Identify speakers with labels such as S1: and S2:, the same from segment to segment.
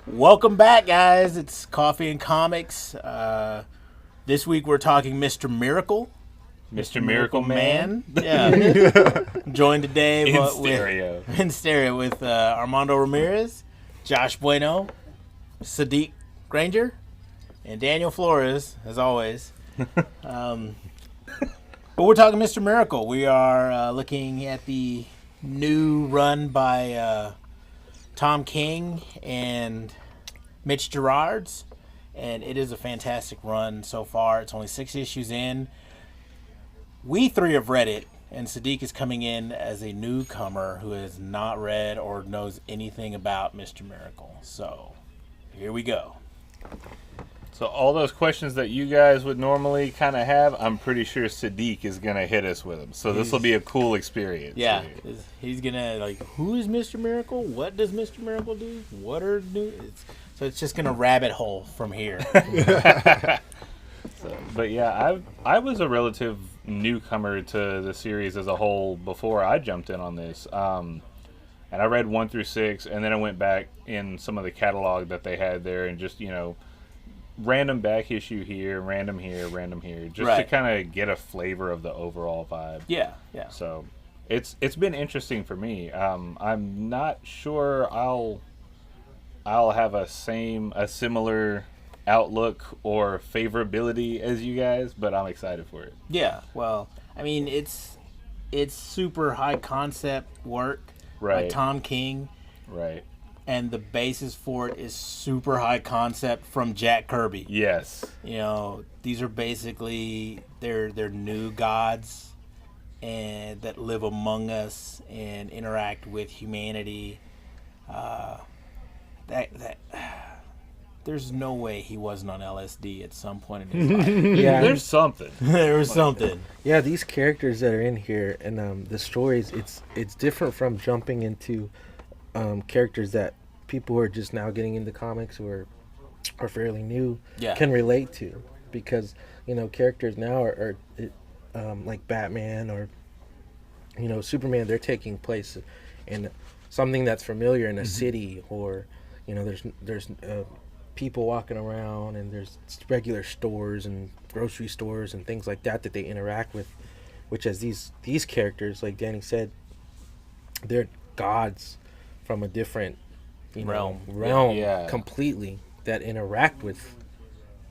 S1: Welcome back, guys. It's Coffee and Comics. This week we're talking Mr. Miracle.
S2: Mr. Miracle Man.
S1: Yeah. Joined today
S2: In stereo.
S1: in stereo with Armando Ramirez, Josh Bueno, Sadiq Granger, and Daniel Flores, as always. But we're talking Mr. Miracle. We are looking at the new run by Tom King and Mitch Gerads, and it is a fantastic run so far. It's only 6 issues in. We three have read it, and Sadiq is coming in as a newcomer who has not read or knows anything about Mr. Miracle. So, here we go.
S2: So all those questions that you guys would normally kind of have, I'm pretty sure Sadiq is going to hit us with them. So this will be a cool experience.
S1: Yeah, he's gonna who is Mr. Miracle? What does Mr. Miracle do? What are new? So it's just gonna rabbit hole from here.
S2: But yeah, I was a relative newcomer to the series as a whole before I jumped in on this. And I read 1 through 6, and then I went back in some of the catalog that they had there and just, random back issue here, random here, just to kind of get a flavor of the overall vibe.
S1: Yeah.
S2: So it's been interesting for me. I'm not sure I'll have a similar outlook or favorability as you guys, but I'm excited for it.
S1: Yeah. Well, I mean, it's super high concept work by
S2: Right.
S1: Tom King,
S2: Right.
S1: and the basis for it is super high concept from Jack Kirby.
S2: Yes.
S1: These are basically they're new gods and that live among us and interact with humanity. There's no way he wasn't on LSD at some point in his life.
S3: Yeah,
S2: There's something.
S1: There was something.
S3: yeah. These characters that are in here and the stories, it's different from jumping into characters that people who are just now getting into comics or are fairly new can relate to, because characters now are like Batman or Superman. They're taking place in something that's familiar in a city, or there's people walking around, and there's regular stores and grocery stores and things like that they interact with, which as these characters, like Danny said, they're gods from a different realm
S2: Yeah.
S3: completely, that interact with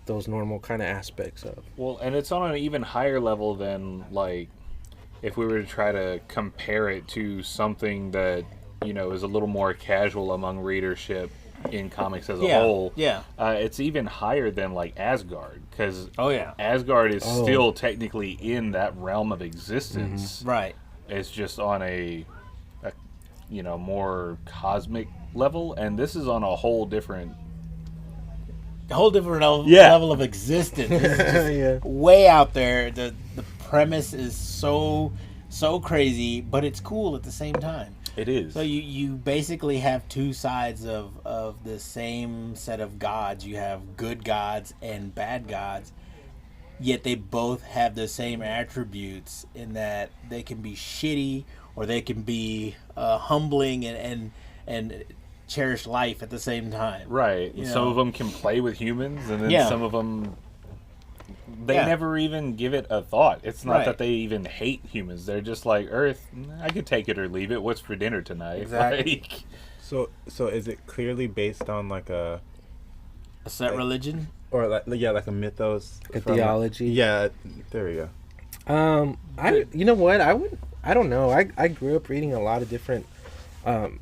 S3: those normal kind of aspects of.
S2: Well, and it's on an even higher level than, like, if we were to try to compare it to something that, is a little more casual among readership in comics as a whole.
S1: Yeah.
S2: It's even higher than, like, Asgard, because Asgard is
S3: Oh.
S2: still technically in that realm of existence.
S1: Right.
S2: It's just on a more cosmic level, and this is on a whole different.
S1: A whole different
S2: Yeah.
S1: level of existence. It's just
S3: Yeah.
S1: way out there. The premise is so crazy, but it's cool at the same time.
S2: It is.
S1: So you basically have two sides of the same set of gods. You have good gods and bad gods, yet they both have the same attributes in that they can be shitty or they can be humbling and cherish life at the same time.
S2: Right. Some of them can play with humans, and then some of them, they never even give it a thought. It's not that they even hate humans. They're just like, Earth, I could take it or leave it. What's for dinner tonight?
S1: Exactly.
S2: Like,
S4: So is it clearly based on like a
S1: set religion?
S4: or like a mythos,
S3: A theology?
S4: Yeah, there we go.
S3: I don't know. I grew up reading a lot of different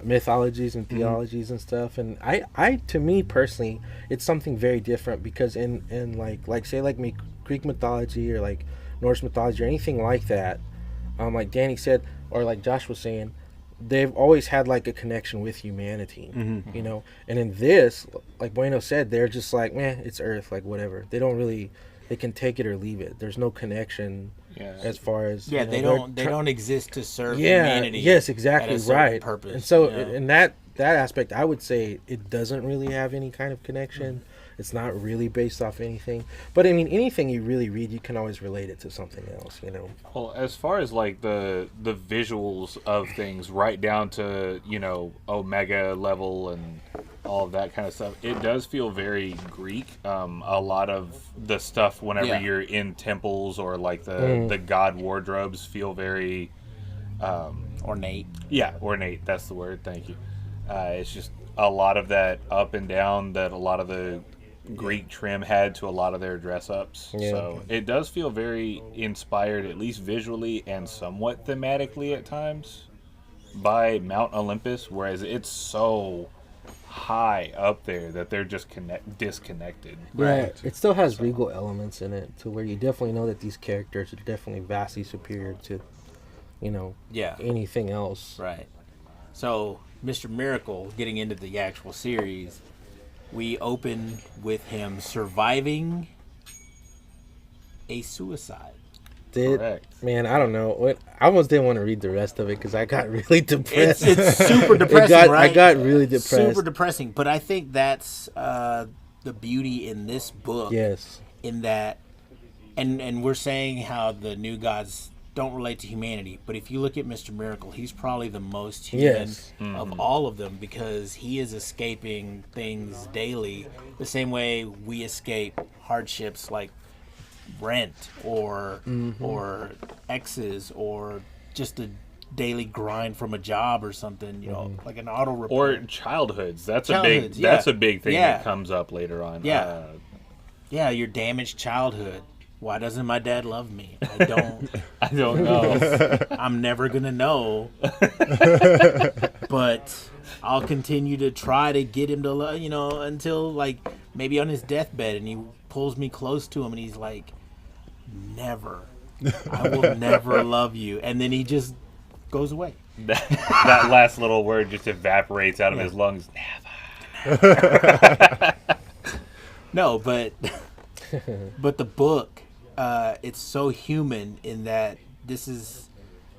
S3: mythologies and theologies and stuff, and I to me personally, it's something very different, because in like say like Greek mythology or like Norse mythology or anything like that, like Danny said, or like Josh was saying, they've always had like a connection with humanity, and in this, like Bueno said, they're just like, man, it's Earth, like whatever. They can take it or leave it. There's no connection as far as
S1: They don't exist to serve humanity.
S3: Yes, exactly,
S1: at a certain
S3: right.
S1: purpose,
S3: and so and that aspect, I would say it doesn't really have any kind of connection. It's not really based off anything. But I mean, anything you really read, you can always relate it to something else, you know.
S2: Well, as far as like the visuals of things, right down to Omega level and all of that kind of stuff, it does feel very Greek. A lot of the stuff whenever you're in temples or like the god wardrobes feel very
S1: Ornate.
S2: Yeah, ornate. That's the word. Thank you. It's just a lot of that up and down that a lot of the Greek trim had to a lot of their dress ups.
S3: Yeah.
S2: So it does feel very inspired, at least visually and somewhat thematically at times, by Mount Olympus, whereas it's so high up there that they're just disconnected.
S3: Right. It still has regal elements in it to where you definitely know that these characters are definitely vastly superior to,
S1: Yeah.
S3: anything else.
S1: Right. So, Mr. Miracle, getting into the actual series, we open with him surviving a suicide.
S2: Correct.
S3: Man, I don't know. I almost didn't want to read the rest of it because I got really depressed.
S1: It's super depressing, right?
S3: I got really depressed.
S1: Super depressing. But I think that's the beauty in this book.
S3: Yes.
S1: In that, and we're saying how the new gods don't relate to humanity, but if you look at Mr. Miracle, he's probably the most human of all of them because he is escaping things daily the same way we escape hardships like rent or exes or just a daily grind from a job or something, like an auto repair.
S2: Or childhoods. That's a big thing that comes up later on.
S1: Yeah, your damaged childhood. Why doesn't my dad love me? I don't
S2: know.
S1: I'm never going to know. But I'll continue to try to get him to love, until like maybe on his deathbed and he pulls me close to him and he's like, never. I will never love you. And then he just goes away.
S2: That last little word just evaporates out of his lungs. Never.
S1: No, but the book, it's so human in that this is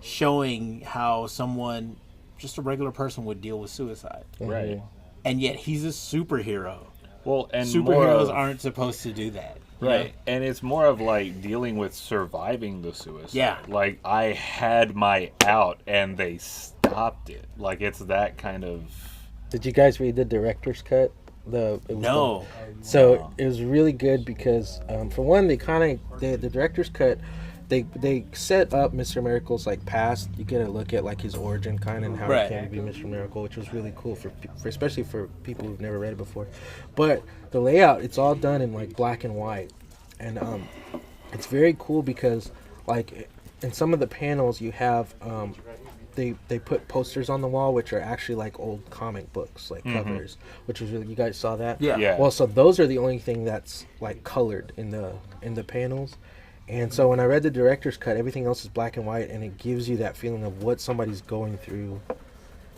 S1: showing how someone, just a regular person, would deal with suicide.
S2: Right.
S1: And yet he's a superhero.
S2: Well, and
S1: superheroes aren't supposed to do that.
S2: Right. And it's more of like dealing with surviving the suicide.
S1: Yeah.
S2: Like I had my out and they stopped it. Like it's that kind of.
S3: Did you guys read the director's cut?
S1: No.
S3: So it was really good because, for one, the director's cut, they set up Mr. Miracle's like past. You get a look at like his origin kind of and how he came to be Mr. Miracle, which was really cool for especially for people who've never read it before. But the layout, it's all done in like black and white, and it's very cool because like in some of the panels you have they put posters on the wall which are actually like old comic books like covers, which was really, you guys saw that?
S1: Yeah.
S3: Well, so those are the only thing that's like colored in the panels. And so when I read the director's cut, everything else is black and white, and it gives you that feeling of what somebody's going through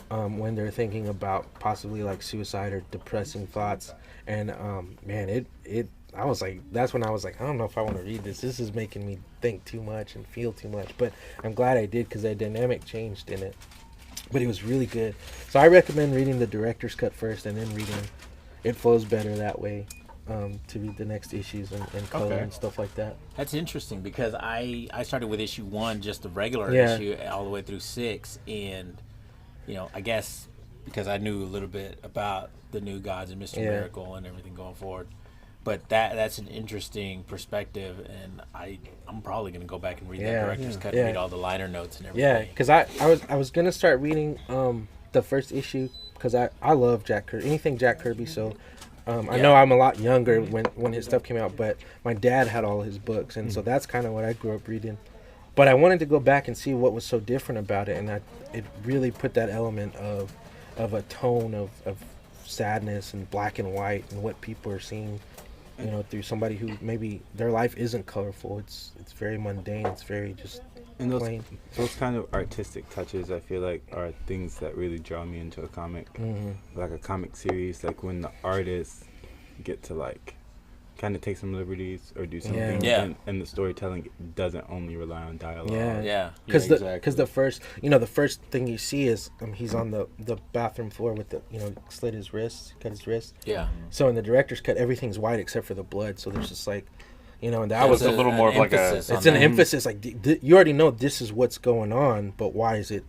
S3: when they're thinking about possibly like suicide or depressing thoughts. And man, I was like, that's when I was like, I don't know if I want to read this. This is making me think too much and feel too much. But I'm glad I did because the dynamic changed in it. But it was really good. So I recommend reading the director's cut first and then reading. It flows better that way. To read the next issues and color and stuff like that.
S1: That's interesting because I started with issue 1, just the regular issue, all the way through 6, and I guess because I knew a little bit about the new gods and Mr. Miracle and everything going forward. But that's an interesting perspective, and I'm probably gonna go back and read that director's cut and read all the liner notes and everything.
S3: Yeah, because I was gonna start reading the first issue because I love Jack Kirby, anything Jack Kirby. So I know I'm a lot younger when his stuff came out, but my dad had all his books, and so that's kind of what I grew up reading. But I wanted to go back and see what was so different about it, and it really put that element of a tone of sadness and black and white and what people are seeing, through somebody who maybe their life isn't colorful. It's very mundane. It's very just plain.
S4: Those kind of artistic touches, I feel like, are things that really draw me into a comic. Like a comic series, like when the artists get to like kind of take some liberties or do something.
S1: Yeah.
S4: And the storytelling doesn't only rely on dialogue.
S1: Yeah.
S3: Because
S2: exactly.
S3: the first thing you see is he's on the bathroom floor with the slit his wrist, cut his wrist.
S1: Yeah.
S3: So in the director's cut, everything's white except for the blood. So there's just like, and that
S2: It
S3: was
S2: was a little more of like a.
S1: emphasis on
S3: it's an
S1: that.
S3: emphasis like you already know this is what's going on, but why is he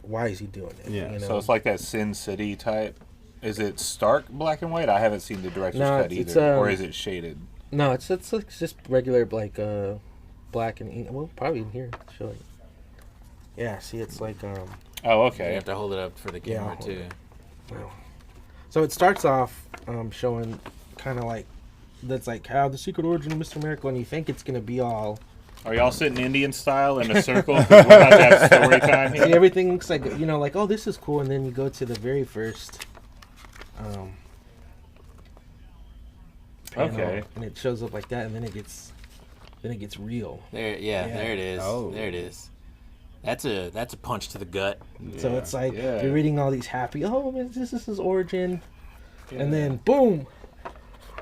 S3: doing it?
S4: Yeah.
S2: So it's like that Sin City type. Is it stark black and white? I haven't seen the director's
S3: No,
S2: cut
S3: it's,
S2: either. Or is it shaded?
S3: No, it's like just regular like black and ink. Well, probably in here. Show it. Yeah, see, it's like
S2: Oh,
S1: You
S2: okay.
S1: have to hold it up for the camera
S3: hold
S1: too.
S3: wow. So it starts off showing kind of like that's like how the secret origin of Mr. Miracle, and you think it's gonna be all.
S2: Are y'all sitting Indian style in a circle? 'Cause we're about to have story time
S3: See,
S2: here.
S3: everything looks like like, oh, this is cool, and then you go to the very first panel,
S2: Okay.
S3: and it shows up like that, and then it gets real.
S1: There it is.
S4: Oh.
S1: There it is. That's a punch to the gut.
S3: So it's like
S2: Yeah.
S3: you're reading all these happy, oh, this is his origin, and then boom,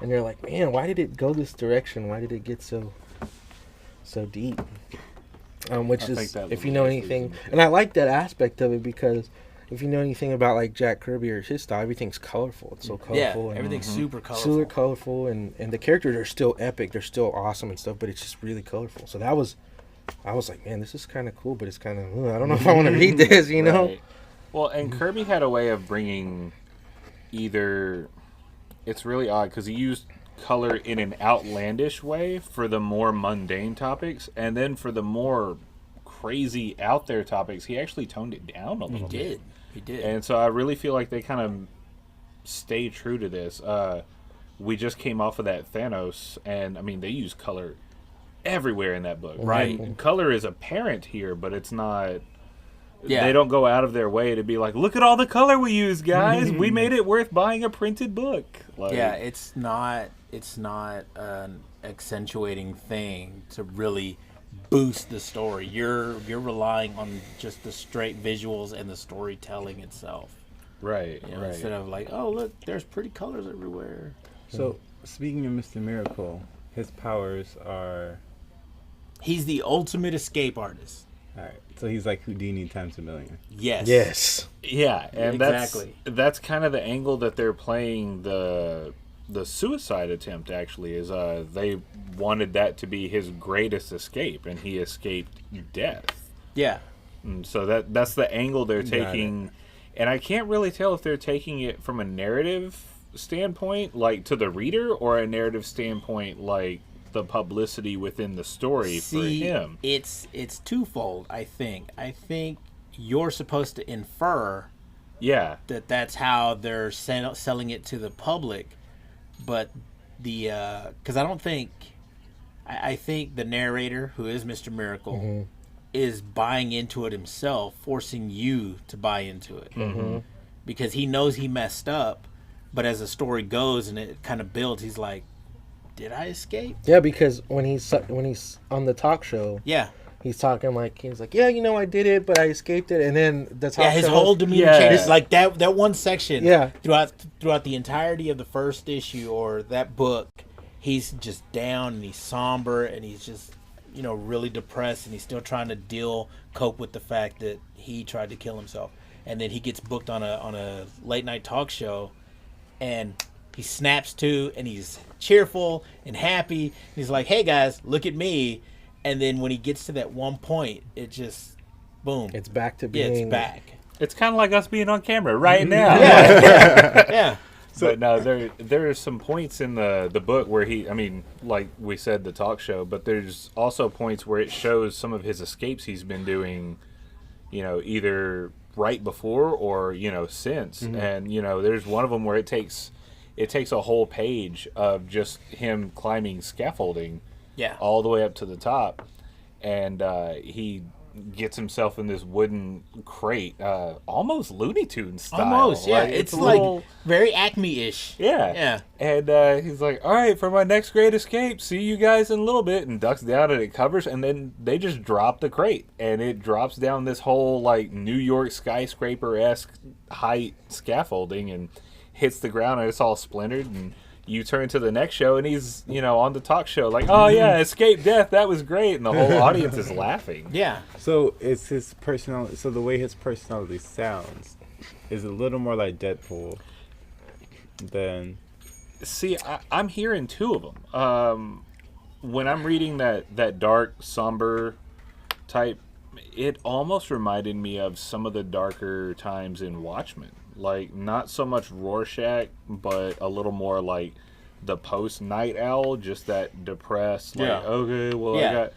S3: and you're like, man, why did it go this direction? Why did it get so deep? Which
S2: I think
S3: is,
S2: that
S3: if you
S2: was
S3: know
S2: the
S3: anything,
S2: reason.
S3: and I like that aspect of it because if you know anything about like Jack Kirby or his style, everything's colorful. It's so
S1: Yeah,
S3: colorful. and
S1: everything's super colorful.
S3: super colorful, and the characters are still epic. They're still awesome and stuff, but it's just really colorful. So I was like, man, this is kind of cool, but it's kind of, I don't know if I want to read this,
S2: Right. Well, and Kirby had a way of bringing either. It's really odd because he used color in an outlandish way for the more mundane topics, and then for the more crazy out there topics, he actually toned it down a little bit.
S1: He did.
S2: And so I really feel like they kind of stay true to this. We just came off of that Thanos, and I mean, they use color everywhere in that book.
S1: Right.
S2: And color is apparent here, but it's not.
S1: Yeah.
S2: They don't go out of their way to be like, look at all the color we use, guys. We made it worth buying a printed book. Like,
S1: Yeah, it's not an accentuating thing to really boost the story. You're relying on just the straight visuals and the storytelling itself.
S2: right,
S1: You know,
S2: right.
S1: instead of like, oh look, there's pretty colors everywhere.
S4: So, speaking of Mr. Miracle, his powers are.
S1: He's the ultimate escape artist.
S4: Alright, so he's like Houdini times a million.
S1: Yes.
S3: Yes.
S2: Yeah, and
S1: Exactly.
S2: that's kind of the angle that they're playing the suicide attempt. Actually, is they wanted that to be his greatest escape, and he escaped death.
S1: Yeah.
S2: And so that's the angle they're
S4: Got
S2: taking, and I can't really tell if they're taking it from a narrative standpoint, like to the reader, or a narrative standpoint, like the publicity within the story for him.
S1: It's twofold. I think you're supposed to infer
S2: Yeah,
S1: that that's how they're selling it to the public, but the because I think the narrator, who is Mr. Miracle, is buying into it himself, forcing you to buy into it because he knows he messed up, but as the story goes and it kind of builds, he's like, did I escape?
S3: Yeah, because when he's on the talk show,
S1: Yeah.
S3: he's talking like yeah, I did it, but I escaped it, and then the talk
S1: Yeah, his
S3: show
S1: whole
S3: host-
S1: demeanor
S2: Yeah.
S1: changes. Like that one section.
S3: Yeah.
S1: Throughout the entirety of the first issue or that book, he's just down and he's somber and he's just really depressed, and he's still trying to cope with the fact that he tried to kill himself. And then he gets booked on a late night talk show, and he snaps to, and he's cheerful and happy. And he's like, "Hey guys, look at me." And then when he gets to that one point, it just boom.
S3: it's back to
S1: Yeah,
S3: being
S1: it's back.
S2: it's kind of like us being on camera right now.
S1: Yeah.
S2: But no, there are some points in the book where he, I mean, like we said, the talk show, but there's also points where it shows some of his escapes he's been doing, either right before or, since. And, there's one of them where it takes a whole page of just him climbing scaffolding
S1: Yeah.
S2: all the way up to the top. And he gets himself in this wooden crate, almost Looney Tunes style.
S1: Almost, yeah.
S2: Like,
S1: It's
S2: a
S1: like
S2: little-
S1: very Acme-ish.
S2: yeah.
S1: Yeah.
S2: And he's like, all right, for my next great escape, see you guys in a little bit, and ducks down and it covers, and then they just drop the crate, and it drops down this whole, like, New York skyscraper-esque height scaffolding and hits the ground, and it's all splintered, and you turn to the next show and he's, on the talk show like, oh yeah, escape death, that was great, and the whole audience is laughing.
S1: Yeah.
S4: So it's his personality. So the way his personality sounds is a little more like Deadpool than.
S2: See, I'm hearing two of them. When I'm reading that dark, somber type, it almost reminded me of some of the darker times in Watchmen. Like, not so much Rorschach, but a little more like the post-Night Owl, just that depressed, like, okay, well,
S1: Yeah.
S2: I got...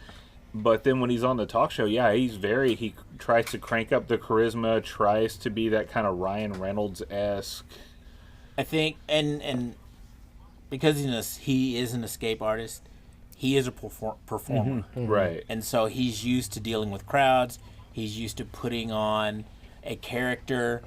S2: But then when he's on the talk show, yeah, he tries to crank up the charisma, tries to be that kind of Ryan Reynolds-esque.
S1: I think, and because he is an escape artist, he is a performer.
S2: Right.
S1: And so he's used to dealing with crowds. He's used to putting on a character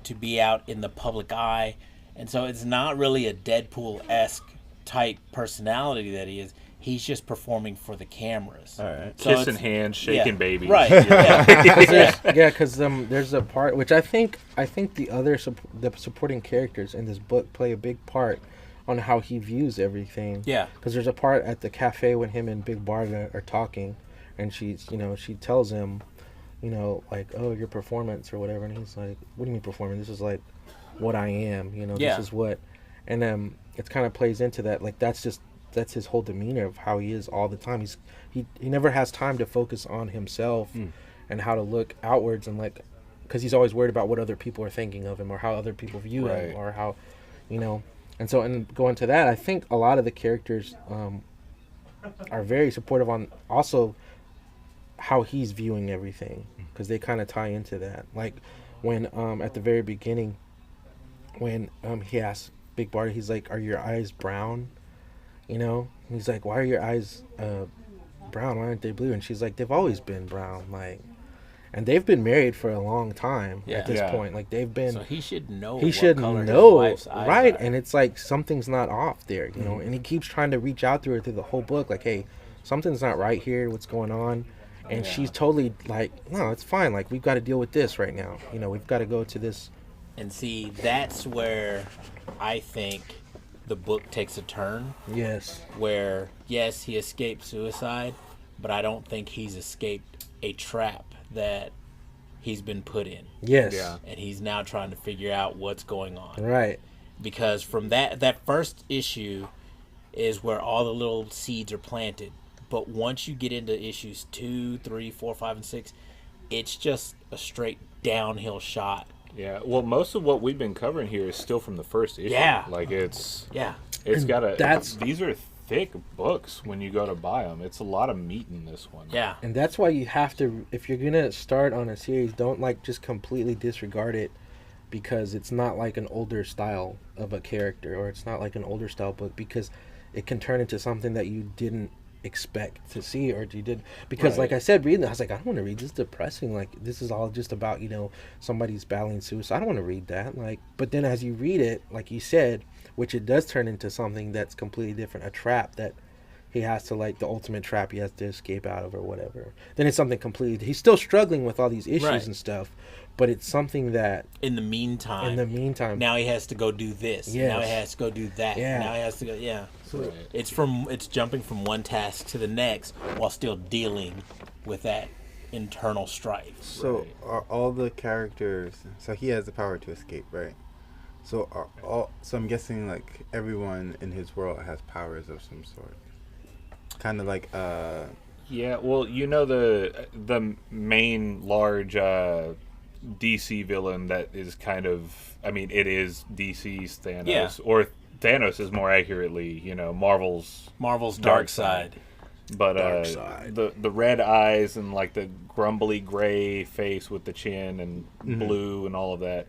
S1: to be out in the public eye. And so it's not really a Deadpool-esque type personality that he is. He's just performing for the cameras.
S4: All right.
S1: So
S2: Kissing hands, shaking babies.
S1: Right. Yeah.
S3: Because there's a part which I think the other the supporting characters in this book play a big part on how he views everything.
S1: Yeah.
S3: Because there's a part at the cafe when him and Big Barda are talking, and she tells him, like, oh, your performance or whatever, and he's like, what do you mean performance? This is like what I am.
S1: Yeah.
S3: This is what, and it kind of plays into that. Like that's his whole demeanor of how he is all the time. He never has time to focus on himself and how to look outwards, and like, because he's always worried about what other people are thinking of him or how other people view him or how, and so, and going to that, I think a lot of the characters are very supportive on also how he's viewing everything, because they kind of tie into that. Like when at the very beginning, when he asks Big Barda, he's like, are your eyes brown? He's like, why are your eyes brown? Why aren't they blue? And she's like, they've always been brown. Like, and they've been married for a long time at this point. Like they've been.
S1: So he should know.
S3: He
S1: what
S3: should
S1: color
S3: know,
S1: his wife's eyes
S3: right?
S1: are.
S3: And it's like something's not off there, And he keeps trying to reach out to her through the whole book, like, hey, something's not right here. What's going on? And she's totally like, no, it's fine. Like we've got to deal with this right now. We've got to go to this.
S1: And see, that's where I think the book takes a turn.
S3: Yes.
S1: Where, yes, he escaped suicide, but I don't think he's escaped a trap that he's been put in.
S3: Yes.
S2: Yeah.
S1: And he's now trying to figure out what's going on.
S3: Right.
S1: Because from that first issue is where all the little seeds are planted. But once you get into issues 2, 3, 4, 5, and 6, it's just a straight downhill shot.
S2: Yeah, well, most of what we've been covering here is still from the first issue.
S1: Yeah.
S2: Like, it's
S3: And
S2: got these are thick books when you go to buy them. It's a lot of meat in this one.
S1: Yeah.
S3: And that's why you have to, if you're going to start on a series, don't like just completely disregard it, because it's not like an older style of a character, or it's not like an older style book, because it can turn into something that you didn't expect to see, or you did, because like I said, reading it, I was like, I don't want to read this. It's depressing. Like, this is all just about somebody's battling suicide. I don't want to read that. Like, but then as you read it, like you said, which it does turn into something that's completely different, a trap that he has to, like, the ultimate trap he has to escape out of or whatever. Then it's something completely, he's still struggling with all these issues and stuff, but it's something that
S1: In the meantime, now he has to go do this.
S3: Yes.
S1: Now he has to go do that.
S3: Yeah.
S1: Now he has to go. Yeah.
S2: Right.
S1: It's jumping from one task to the next while still dealing with that internal strife.
S4: So are all the characters? So he has the power to escape, right? So are all? So I'm guessing like everyone in his world has powers of some sort. Kind of like
S2: Yeah, well, the main large DC villain that is kind of, I mean, it is DC's Thanos,
S1: Yeah.
S2: or Thanos is more accurately, Marvel's
S1: Darkseid.
S2: But
S3: Darkseid.
S2: the red eyes and like the grumbly gray face with the chin and blue and all of that.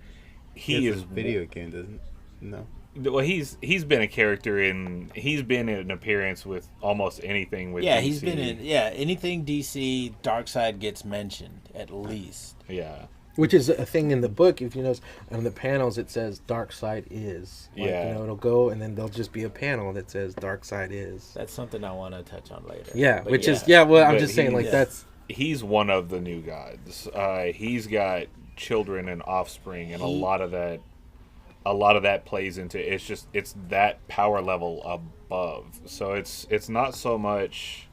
S2: He
S4: has
S2: is
S4: a video game, doesn't? No.
S2: Well, he's been a character he's been in an appearance with almost anything with DC.
S1: He's been in anything DC. Darkseid gets mentioned at least.
S2: Yeah.
S3: which is a thing in the book. If you notice on the panels, it says Darkseid is. Like, it'll go and then there'll just be a panel that says Darkseid is.
S1: That's something I want to touch on later.
S3: Yeah,
S1: But
S3: which is well, I'm
S2: But
S3: just saying like that's.
S2: He's one of the new gods. He's got children and offspring, and a lot of that a lot of that plays into it's that power level above. So it's not so much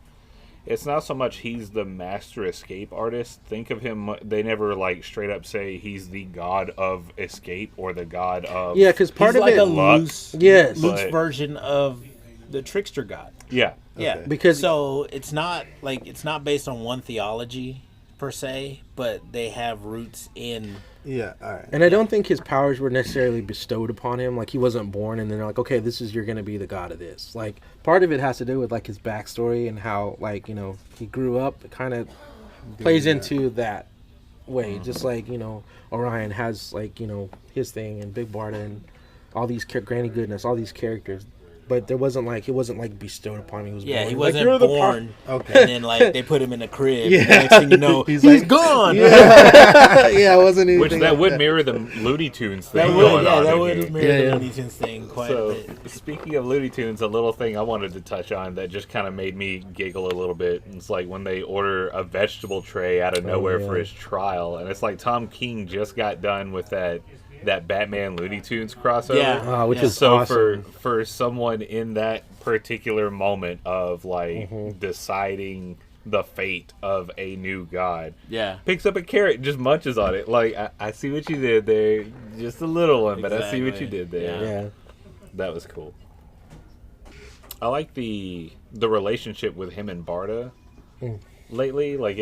S2: he's the master escape artist. Think of him. They never like straight up say he's the god of escape or the god of
S3: Yeah, because part
S1: He's
S3: of
S1: like
S3: it,
S1: a
S2: luck.
S1: loose,
S3: Yes.
S1: loose
S2: But-
S1: version of the trickster god.
S2: yeah.
S1: Yeah,
S4: Okay.
S3: Because-
S1: so it's not based on one theology per se, but they have roots in.
S4: Yeah, all right.
S3: and I don't think his powers were necessarily bestowed upon him. Like he wasn't born and then they're like, okay, you're going to be the god of this. Like part of it has to do with like his backstory and how like he grew up. It kind of plays into that way, just like Orion has like his thing and Big Barda and all these Granny Goodness, all these characters. But it wasn't like bestowed upon him. He was
S1: Yeah,
S3: born.
S1: he
S3: Like,
S1: wasn't
S3: "You're the
S1: born,
S4: Okay.
S1: and then like they put him in a crib.
S3: Yeah.
S1: And the next thing you know, he's
S3: like-
S1: gone.
S3: yeah, it wasn't anything.
S2: Which that
S3: like
S2: would mirror the Looney Tunes thing
S1: That
S2: going
S1: would, yeah,
S2: on
S1: that
S2: in
S1: would
S2: here.
S1: mirror
S3: Yeah,
S1: the
S3: yeah.
S1: Looney Tunes thing quite a
S2: So,
S1: bit.
S2: speaking of Looney Tunes, a little thing I wanted to touch on that just kind of made me giggle a little bit. It's like when they order a vegetable tray out of nowhere for
S3: yeah.
S2: his trial, and it's like Tom King just got done with that Batman Looney Tunes crossover.
S1: Yeah.
S3: which
S1: Yeah.
S3: is
S2: So
S3: awesome.
S2: for someone in that particular moment of like deciding the fate of a new god,
S1: Yeah,
S2: picks up a carrot and just munches on it. Like I see what you did there, just a little one, but I see what you
S1: Exactly.
S2: did there.
S1: Yeah.
S3: Yeah.
S2: That was cool. I like the relationship with him and Barda lately. Like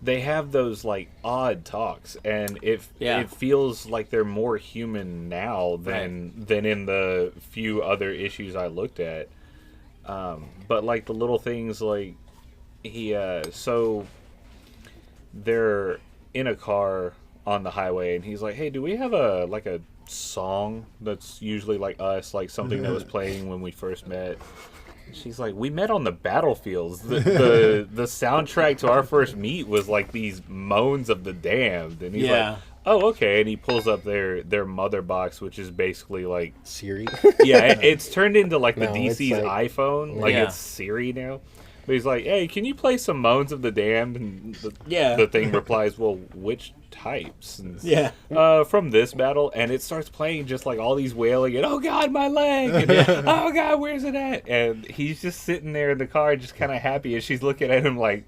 S2: they have those like odd talks, and it feels like they're more human now than in the few other issues I looked at. But like the little things, like so they're in a car on the highway, and he's like, "Hey, do we have a song that's usually like us, like something that was playing when we first met?" She's like, "We met on the battlefields. The soundtrack to our first meet was like these moans of the damned." And he's
S1: Yeah.
S2: like, "Oh, okay." And he pulls up their mother box, which is basically like,
S3: Siri.
S2: it's turned into like the
S3: No, it's
S2: DC's
S3: like-
S2: iPhone, like
S1: Yeah.
S2: it's Siri now. But he's like, "Hey, can you play some moans of the damned?" And the thing replies, "Well, which types?" And
S1: yeah.
S2: from this battle, and it starts playing just like all these wailing and "Oh God, my leg!" and "Oh God, where's it at?" And he's just sitting there in the car, just kind of happy, and she's looking at him like,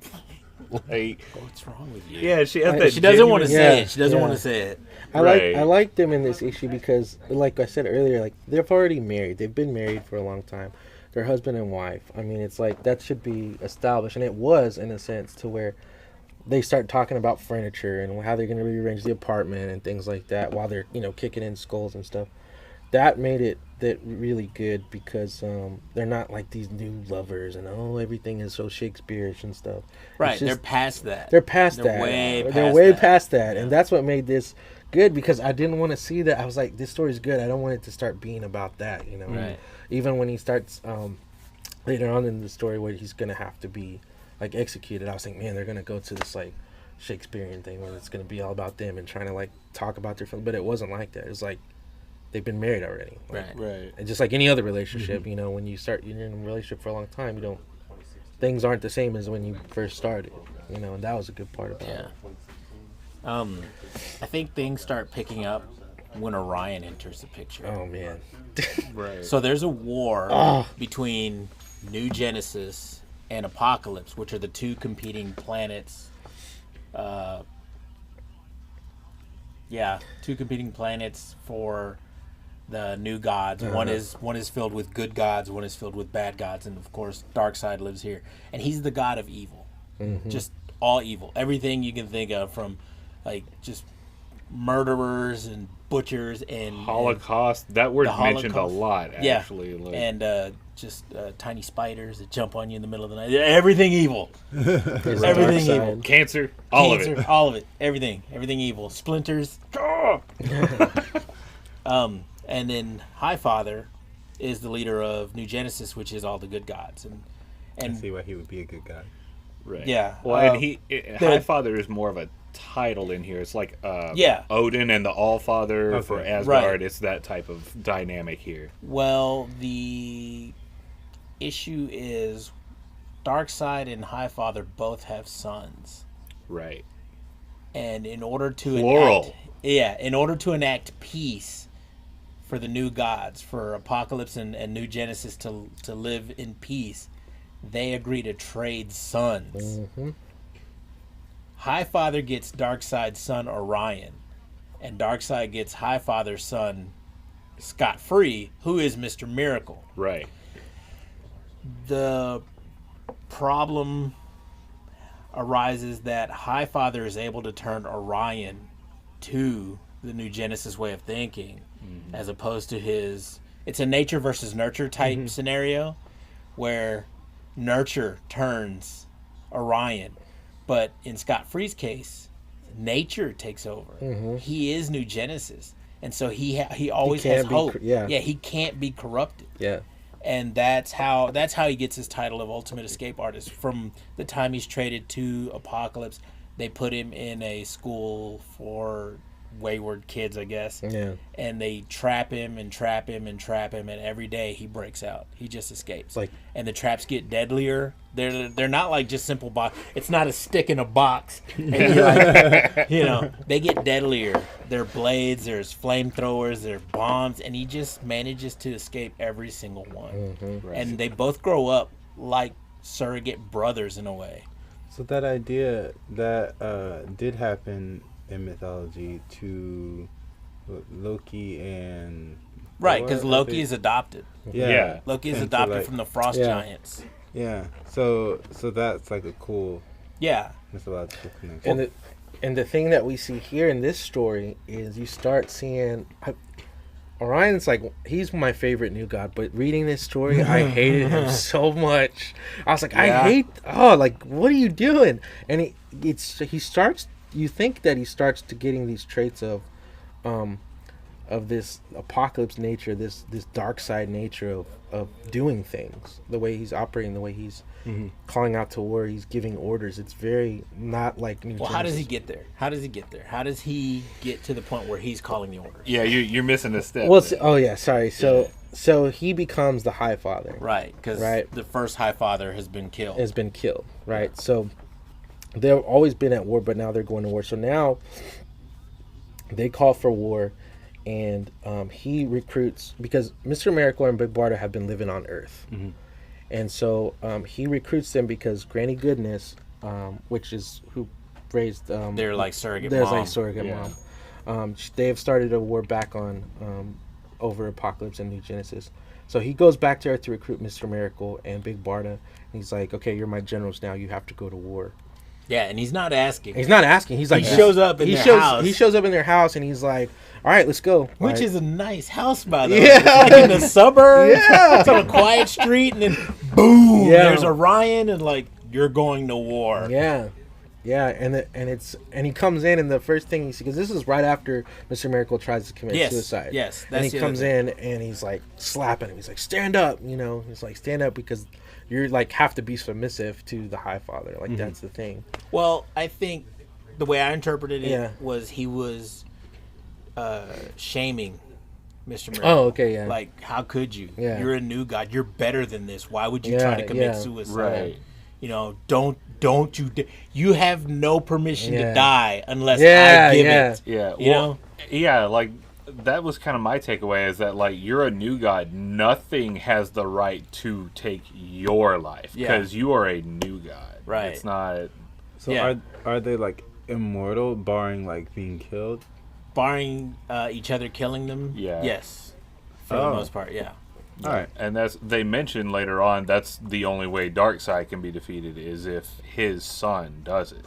S1: What's wrong with you?
S2: yeah, she has that.
S1: She doesn't want to
S2: genuine-
S1: say
S3: Yeah,
S1: it. She doesn't
S3: yeah.
S1: want to say it.
S2: Right.
S3: I like them in this issue because, like I said earlier, like they've already married. They've been married for a long time. They're husband and wife. I mean, it's like that should be established, and it was in a sense to where they start talking about furniture and how they're going to rearrange the apartment and things like that while they're kicking in skulls and stuff. That made it really good because they're not like these new lovers and everything is so Shakespearean and stuff. It's
S1: Right,
S3: just-
S1: they're past that.
S3: they're past
S1: They're
S3: that.
S1: way
S3: They're
S1: past
S3: way
S1: that.
S3: past that, and that's what made this good because I didn't want to see that. I was like, this story's good. I don't want it to start being about that,
S1: Right.
S3: Even when he starts later on in the story where he's gonna have to be like executed, I was like, man, they're gonna go to this like Shakespearean thing where it's gonna be all about them and trying to like talk about their film, but it wasn't like that. It was like they've been married already, like,
S1: Right.
S2: Right.
S3: and just like any other relationship, when you're in a relationship for a long time, things aren't the same as when you first started, and that was a good part about
S1: Yeah.
S3: it.
S1: I think things start picking up when Orion enters the picture.
S3: Oh man.
S2: Right.
S1: So there's a war between New Genesis and Apocalypse, which are the two competing planets. Two competing planets for the new gods. One is filled with good gods, one is filled with bad gods, and of course Darkseid lives here. And he's the god of evil. Just all evil. Everything you can think of, from like just murderers and butchers and
S2: Holocaust. That word's
S1: The
S2: mentioned a
S1: Holocaust.
S2: lot,
S1: Yeah.
S2: actually. Like,
S1: and just tiny spiders that jump on you in the middle of the night. Everything evil.
S3: There's
S1: Everything
S3: Darkseid.
S1: evil.
S2: cancer, all
S1: Cancer,
S2: of it.
S1: all of it. Everything evil. Splinters. And then Highfather is the leader of New Genesis, which is all the good gods.
S4: I
S1: And
S4: see why he would be a good guy.
S2: Right.
S1: Yeah,
S2: Well, and Highfather is more of a title in here. It's like Odin and the Allfather for
S4: Okay.
S2: Asgard.
S1: Right.
S2: It's that type of dynamic here.
S1: well, the issue is Darkseid and Highfather both have sons.
S2: Right.
S1: And in order to
S2: Plural.
S1: enact peace for the new gods, for Apocalypse and New Genesis to live in peace, they agree to trade sons.
S3: Mm-hmm.
S1: Highfather gets Darkseid's son Orion, and Darkseid gets Highfather's son scot-free, who is Mr. Miracle.
S2: Right.
S1: The problem arises that Highfather is able to turn Orion to the New Genesis way of thinking, as opposed to it's a nature versus nurture type scenario, where nurture turns Orion, but in Scott Free's case, nature takes over. He is New Genesis, and so he always has hope. He can't be corrupted.
S3: Yeah.
S1: And that's how he gets his title of Ultimate Escape Artist. From the time he's traded to Apocalypse, they put him in a school for wayward kids, I guess.
S3: Yeah.
S1: And they trap him and trap him and trap him, and every day he breaks out. He just escapes. And the traps get deadlier. They're not like just simple box. It's not a stick in a box. And they get deadlier. There are blades, there's flamethrowers, there's bombs, and he just manages to escape every single one.
S2: Right.
S1: And they both grow up like surrogate brothers in a way.
S4: So that idea that did happen in mythology to Loki and
S1: Right, because
S4: Thor,
S1: Loki is adopted.
S2: Yeah.
S1: Loki is
S4: And so,
S1: adopted
S4: like-
S1: from the Frost Giants.
S4: Yeah. So that's like a cool
S1: Yeah.
S4: mythological connection.
S3: And the thing that we see here in this story is you start seeing Orion's like, he's my favorite new god, but reading this story, I hated him so much. I was like, what are you doing? And you think that he starts to getting these traits of this apocalypse nature, this dark side nature of doing things, the way he's operating, the way he's calling out to war, he's giving orders. It's very not like New
S1: Well, how does
S3: Genesis.
S1: he get there? How does he get to the point where he's calling the orders?
S2: Yeah, you're missing a step.
S3: Well, sorry. So he becomes the High Father.
S1: Right, because the first Highfather has been killed.
S3: Has been killed. Right. So they've always been at war, but now they're going to war. So now they call for war, and he recruits, because Mr. Miracle and Big Barda have been living on Earth. And so he recruits them because Granny Goodness, which is who raised...
S1: They're like surrogate
S3: there's
S1: mom.
S3: like surrogate mom. They have started a war back on over Apocalypse and New Genesis. So he goes back to Earth to recruit Mr. Miracle and Big Barda. And he's like, okay, you're my generals now. You have to go to war.
S1: Yeah, and he's not asking.
S3: He's not asking. He's like...
S1: He shows up in their house.
S3: He shows up in their house and he's like, all right, let's go.
S1: Which
S3: Like,
S1: is a nice house, by the way.
S3: Yeah.
S1: It's in the suburbs.
S3: Yeah.
S1: It's on a quiet street, and then boom,
S3: Yeah.
S1: there's Orion, and like, you're going to war.
S3: Yeah, and he comes in, and the first thing he sees, because this is right after Mr. Miracle tries to commit suicide.
S1: Yes,
S3: and
S1: that's
S3: he
S1: the other
S3: comes
S1: thing.
S3: in and he's like slapping him. He's like, stand up, He's like, stand up because you're like have to be submissive to the High Father. Like that's the thing.
S1: Well, I think the way I interpreted it
S3: Yeah.
S1: was he was shaming Mr. Miracle.
S3: Oh, okay, yeah.
S1: Like, how could you?
S3: Yeah.
S1: You're a new god. You're better than this. Why would you
S3: Yeah,
S1: try to commit
S3: yeah.
S1: suicide?
S2: Right.
S1: Don't you? You have no permission
S3: Yeah.
S1: to die unless
S3: Yeah,
S1: I give
S3: yeah.
S1: it.
S2: Yeah,
S1: You know?
S2: yeah, like that was kind of my takeaway is that like you're a new god, nothing has the right to take your life
S1: Yeah.
S2: because you are a new god.
S1: Right.
S2: It's not.
S4: So
S1: Yeah.
S4: are they like immortal, barring like being killed?
S1: Barring each other killing them.
S2: Yeah.
S1: Yes. For the
S4: Oh.
S1: most part, yeah.
S4: All right.
S2: And they mentioned later on that's the only way Darkseid can be defeated is if his son does it.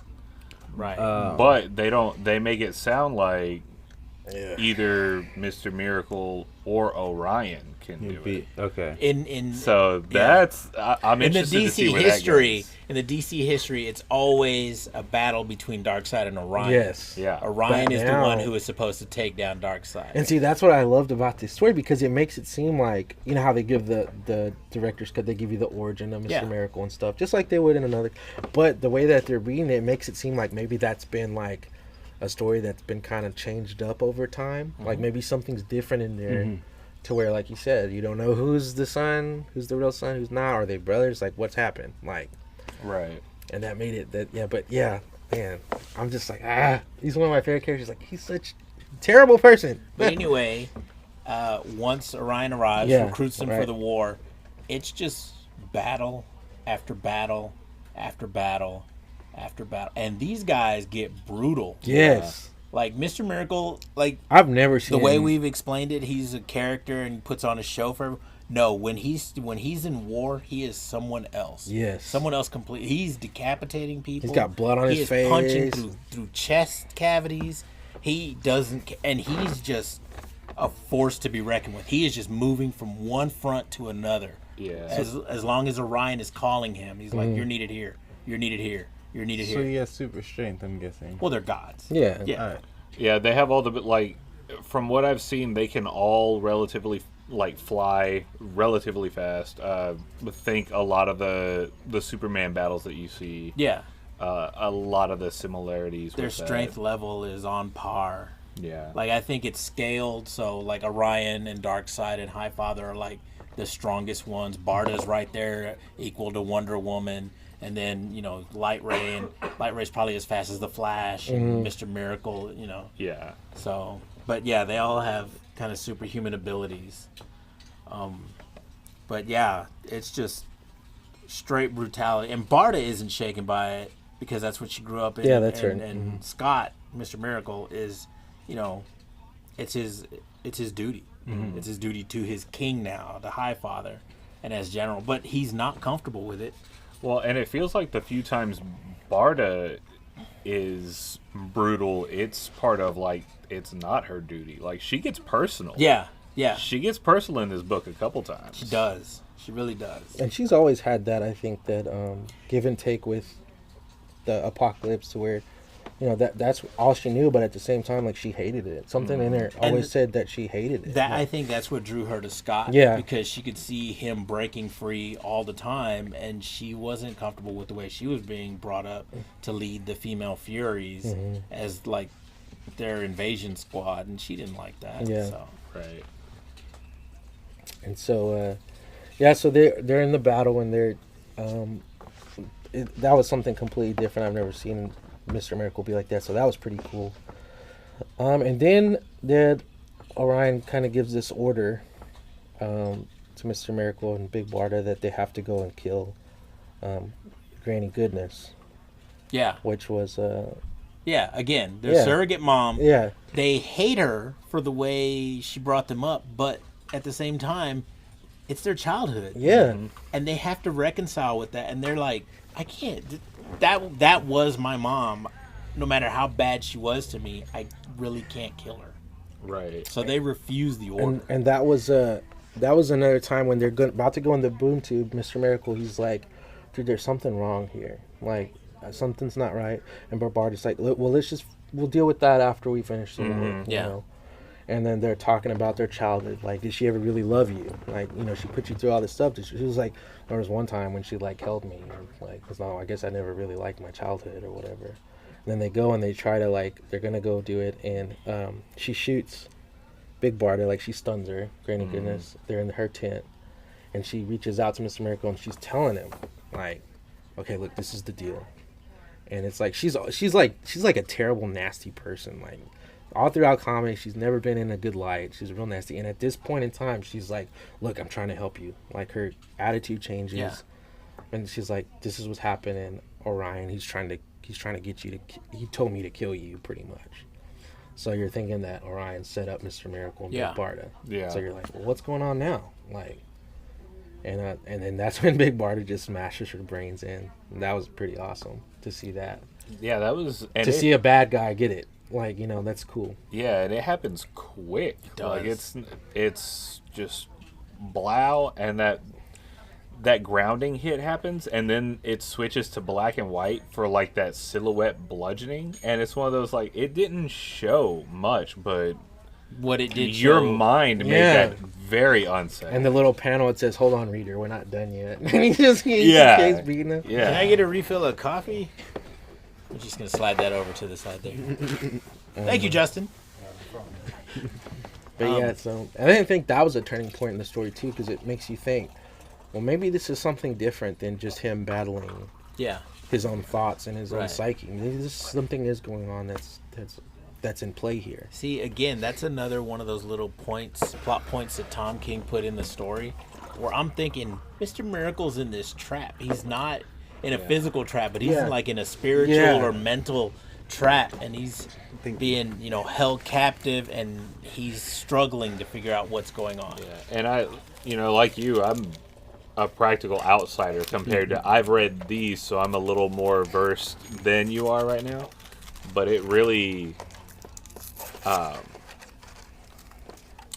S1: Right.
S2: But they make it sound like
S3: Yeah.
S2: either Mr. Miracle or Orion can do it.
S4: Okay.
S1: in
S2: So
S1: Yeah.
S2: that's I'm
S1: in the
S2: interested to see
S1: DC
S2: where
S1: history,
S2: that goes.
S1: in the DC history, it's always a battle between Darkseid and Orion.
S3: Yes.
S2: Yeah.
S1: Orion
S3: But
S1: is the
S3: now-
S1: one who is supposed to take down Darkseid.
S3: And see, that's what I loved about this story because it makes it seem like, you know how they give the director's cut, they give you the origin of Mr.
S1: Yeah.
S3: Miracle and stuff, just like they would in another. But the way that they're reading it makes it seem like maybe that's been like a story that's been kind of changed up over time. Like maybe something's different in there to where, like you said, you don't know who's the son, who's the real son, who's not. Are they brothers? Like, what's happened? Like,
S2: Right.
S3: and that made it that, yeah, but yeah, man, I'm just like, he's one of my favorite characters. Like, he's such a terrible person.
S1: But anyway, once Orion arrives,
S3: Yeah,
S1: recruits them for
S3: right.
S1: the war, it's just battle after battle after battle after battle, and these guys get brutal.
S3: Yes.
S1: Like Mr. Miracle, like
S3: I've never seen
S1: the way
S3: him.
S1: we've explained it, he's a character and puts on a show for. No, when he's in war, he is someone else.
S3: Yes.
S1: Someone else completely. He's decapitating people.
S3: He's got blood on
S1: he
S3: his
S1: is punching
S3: face.
S1: through chest cavities. He doesn't, and he's just a force to be reckoned with. He is just moving from one front to another.
S2: Yeah.
S1: As long as Orion is calling him, he's like, "You're needed here. You're needed here. You're needed
S4: So
S1: here."
S4: he has super strength, I'm guessing.
S1: Well, they're gods.
S3: Yeah.
S1: Yeah.
S4: Alright.
S2: Yeah, they have all the like. From what I've seen, they can all relatively like fly relatively fast. Think a lot of the Superman battles that you see.
S1: Yeah.
S2: A lot of the similarities.
S1: Their
S2: with that.
S1: strength level is on par.
S2: Yeah.
S1: Like I think it's scaled, so like Orion and Darkseid and Highfather are like the strongest ones. Barda's right there, equal to Wonder Woman, and then Light Ray, and Light Ray's probably as fast as the Flash and Mr. Miracle.
S2: Yeah.
S1: So, but yeah, they all have kind of superhuman abilities. But yeah, it's just straight brutality, and Barda isn't shaken by it because that's what she grew up in.
S3: Yeah, that's
S1: and,
S3: right.
S1: And Scott, Mr. Miracle, is, it's his duty. It's his duty to his king now, the High Father, and as general. But he's not comfortable with it.
S2: Well, and it feels like the few times Barda is brutal, it's part of like it's not her duty. Like she gets personal.
S1: Yeah, yeah,
S2: She gets personal in this book a couple times.
S1: she does. She really does.
S3: And she's always had that, I think, that give and take with the Apocalypse, to where, that's all she knew, but at the same time, like, she hated it. Something in her always said that she hated it.
S1: That I think that's what drew her to Scott.
S3: Yeah.
S1: Because she could see him breaking free all the time, and she wasn't comfortable with the way she was being brought up to lead the female Furies as like their invasion squad, and she didn't like that.
S3: Yeah.
S1: So.
S2: Right.
S3: And so, so they're in the battle, and they're that was something completely different. I've never seen Mr. Miracle be like that, so that was pretty cool. And then Orion kind of gives this order to Mr. Miracle and Big Barda that they have to go and kill Granny Goodness,
S1: Yeah.
S3: which was
S1: Yeah. Again, their
S3: Yeah.
S1: surrogate mom.
S3: yeah,
S1: They hate her for the way she brought them up, but at the same time, it's their childhood.
S3: yeah.
S1: And they have to reconcile with that, and they're like, I can't. That was my mom. No matter how bad she was to me, I really can't kill her.
S2: Right.
S1: So they refuse the order.
S3: And that was another time when they're about to go in the boom tube. Mr. Miracle, he's like, dude, there's something wrong here. Like, something's not right. And Barbarda's like, well, we'll deal with that after we finish the war.
S1: Yeah.
S3: And then they're talking about their childhood. Like, did she ever really love you? Like, she put you through all this stuff. She was like, there was one time when she like held me, and like, cause no, I guess I never really liked my childhood or whatever. And then they go and they try to they're gonna go do it, and she shoots Big Barda, like she stuns her. Granny Goodness. They're in her tent, and she reaches out to Mr. Miracle, and she's telling him, like, okay, look, this is the deal. And it's like she's like a terrible, nasty person. Like, all throughout comics, she's never been in a good light. She's real nasty. And at this point in time, she's like, look, I'm trying to help you. Like, her attitude changes.
S1: Yeah.
S3: And she's like, this is what's happening. Orion, he's trying to get you to, he told me to kill you, pretty much. So you're thinking that Orion set up Mr. Miracle and
S1: Yeah.
S3: Big Barda.
S2: Yeah.
S3: So you're like, well, what's going on now? Like, and then that's when Big Barda just smashes her brains in. And that was pretty awesome to see that.
S2: Yeah, that was. And
S3: To see a bad guy get it. Like, that's cool.
S2: Yeah, and it happens quick.
S1: does.
S2: Like it's just blow, and that grounding hit happens, and then it switches to black and white for like that silhouette bludgeoning, and it's one of those like it didn't show much, but
S1: What it did
S2: your
S1: show,
S2: mind made
S3: Yeah.
S2: that very unsafe.
S3: And the little panel, it says, hold on, reader, we're not done yet. And he just
S2: Yeah.
S3: keeps beating him.
S2: yeah,
S1: Can I get a refill of coffee? I'm just gonna slide that over to the side there. Thank you, Justin.
S3: But yeah, so I didn't think that was a turning point in the story, too, because it makes you think, well, maybe this is something different than just him battling
S1: Yeah.
S3: his own thoughts and his own
S1: Right.
S3: psyche. Maybe something is going on that's that's in play here.
S1: See, again, that's another one of those little plot points that Tom King put in the story, where I'm thinking, Mr. Miracle's in this trap. He's not in a physical trap, but he's
S3: Yeah.
S1: like in a spiritual
S3: Yeah.
S1: or mental trap, and he's being, held captive, and he's struggling to figure out what's going on.
S2: Yeah, and I, like you, I'm a practical outsider compared to. I've read these, so I'm a little more versed than you are right now. But it really,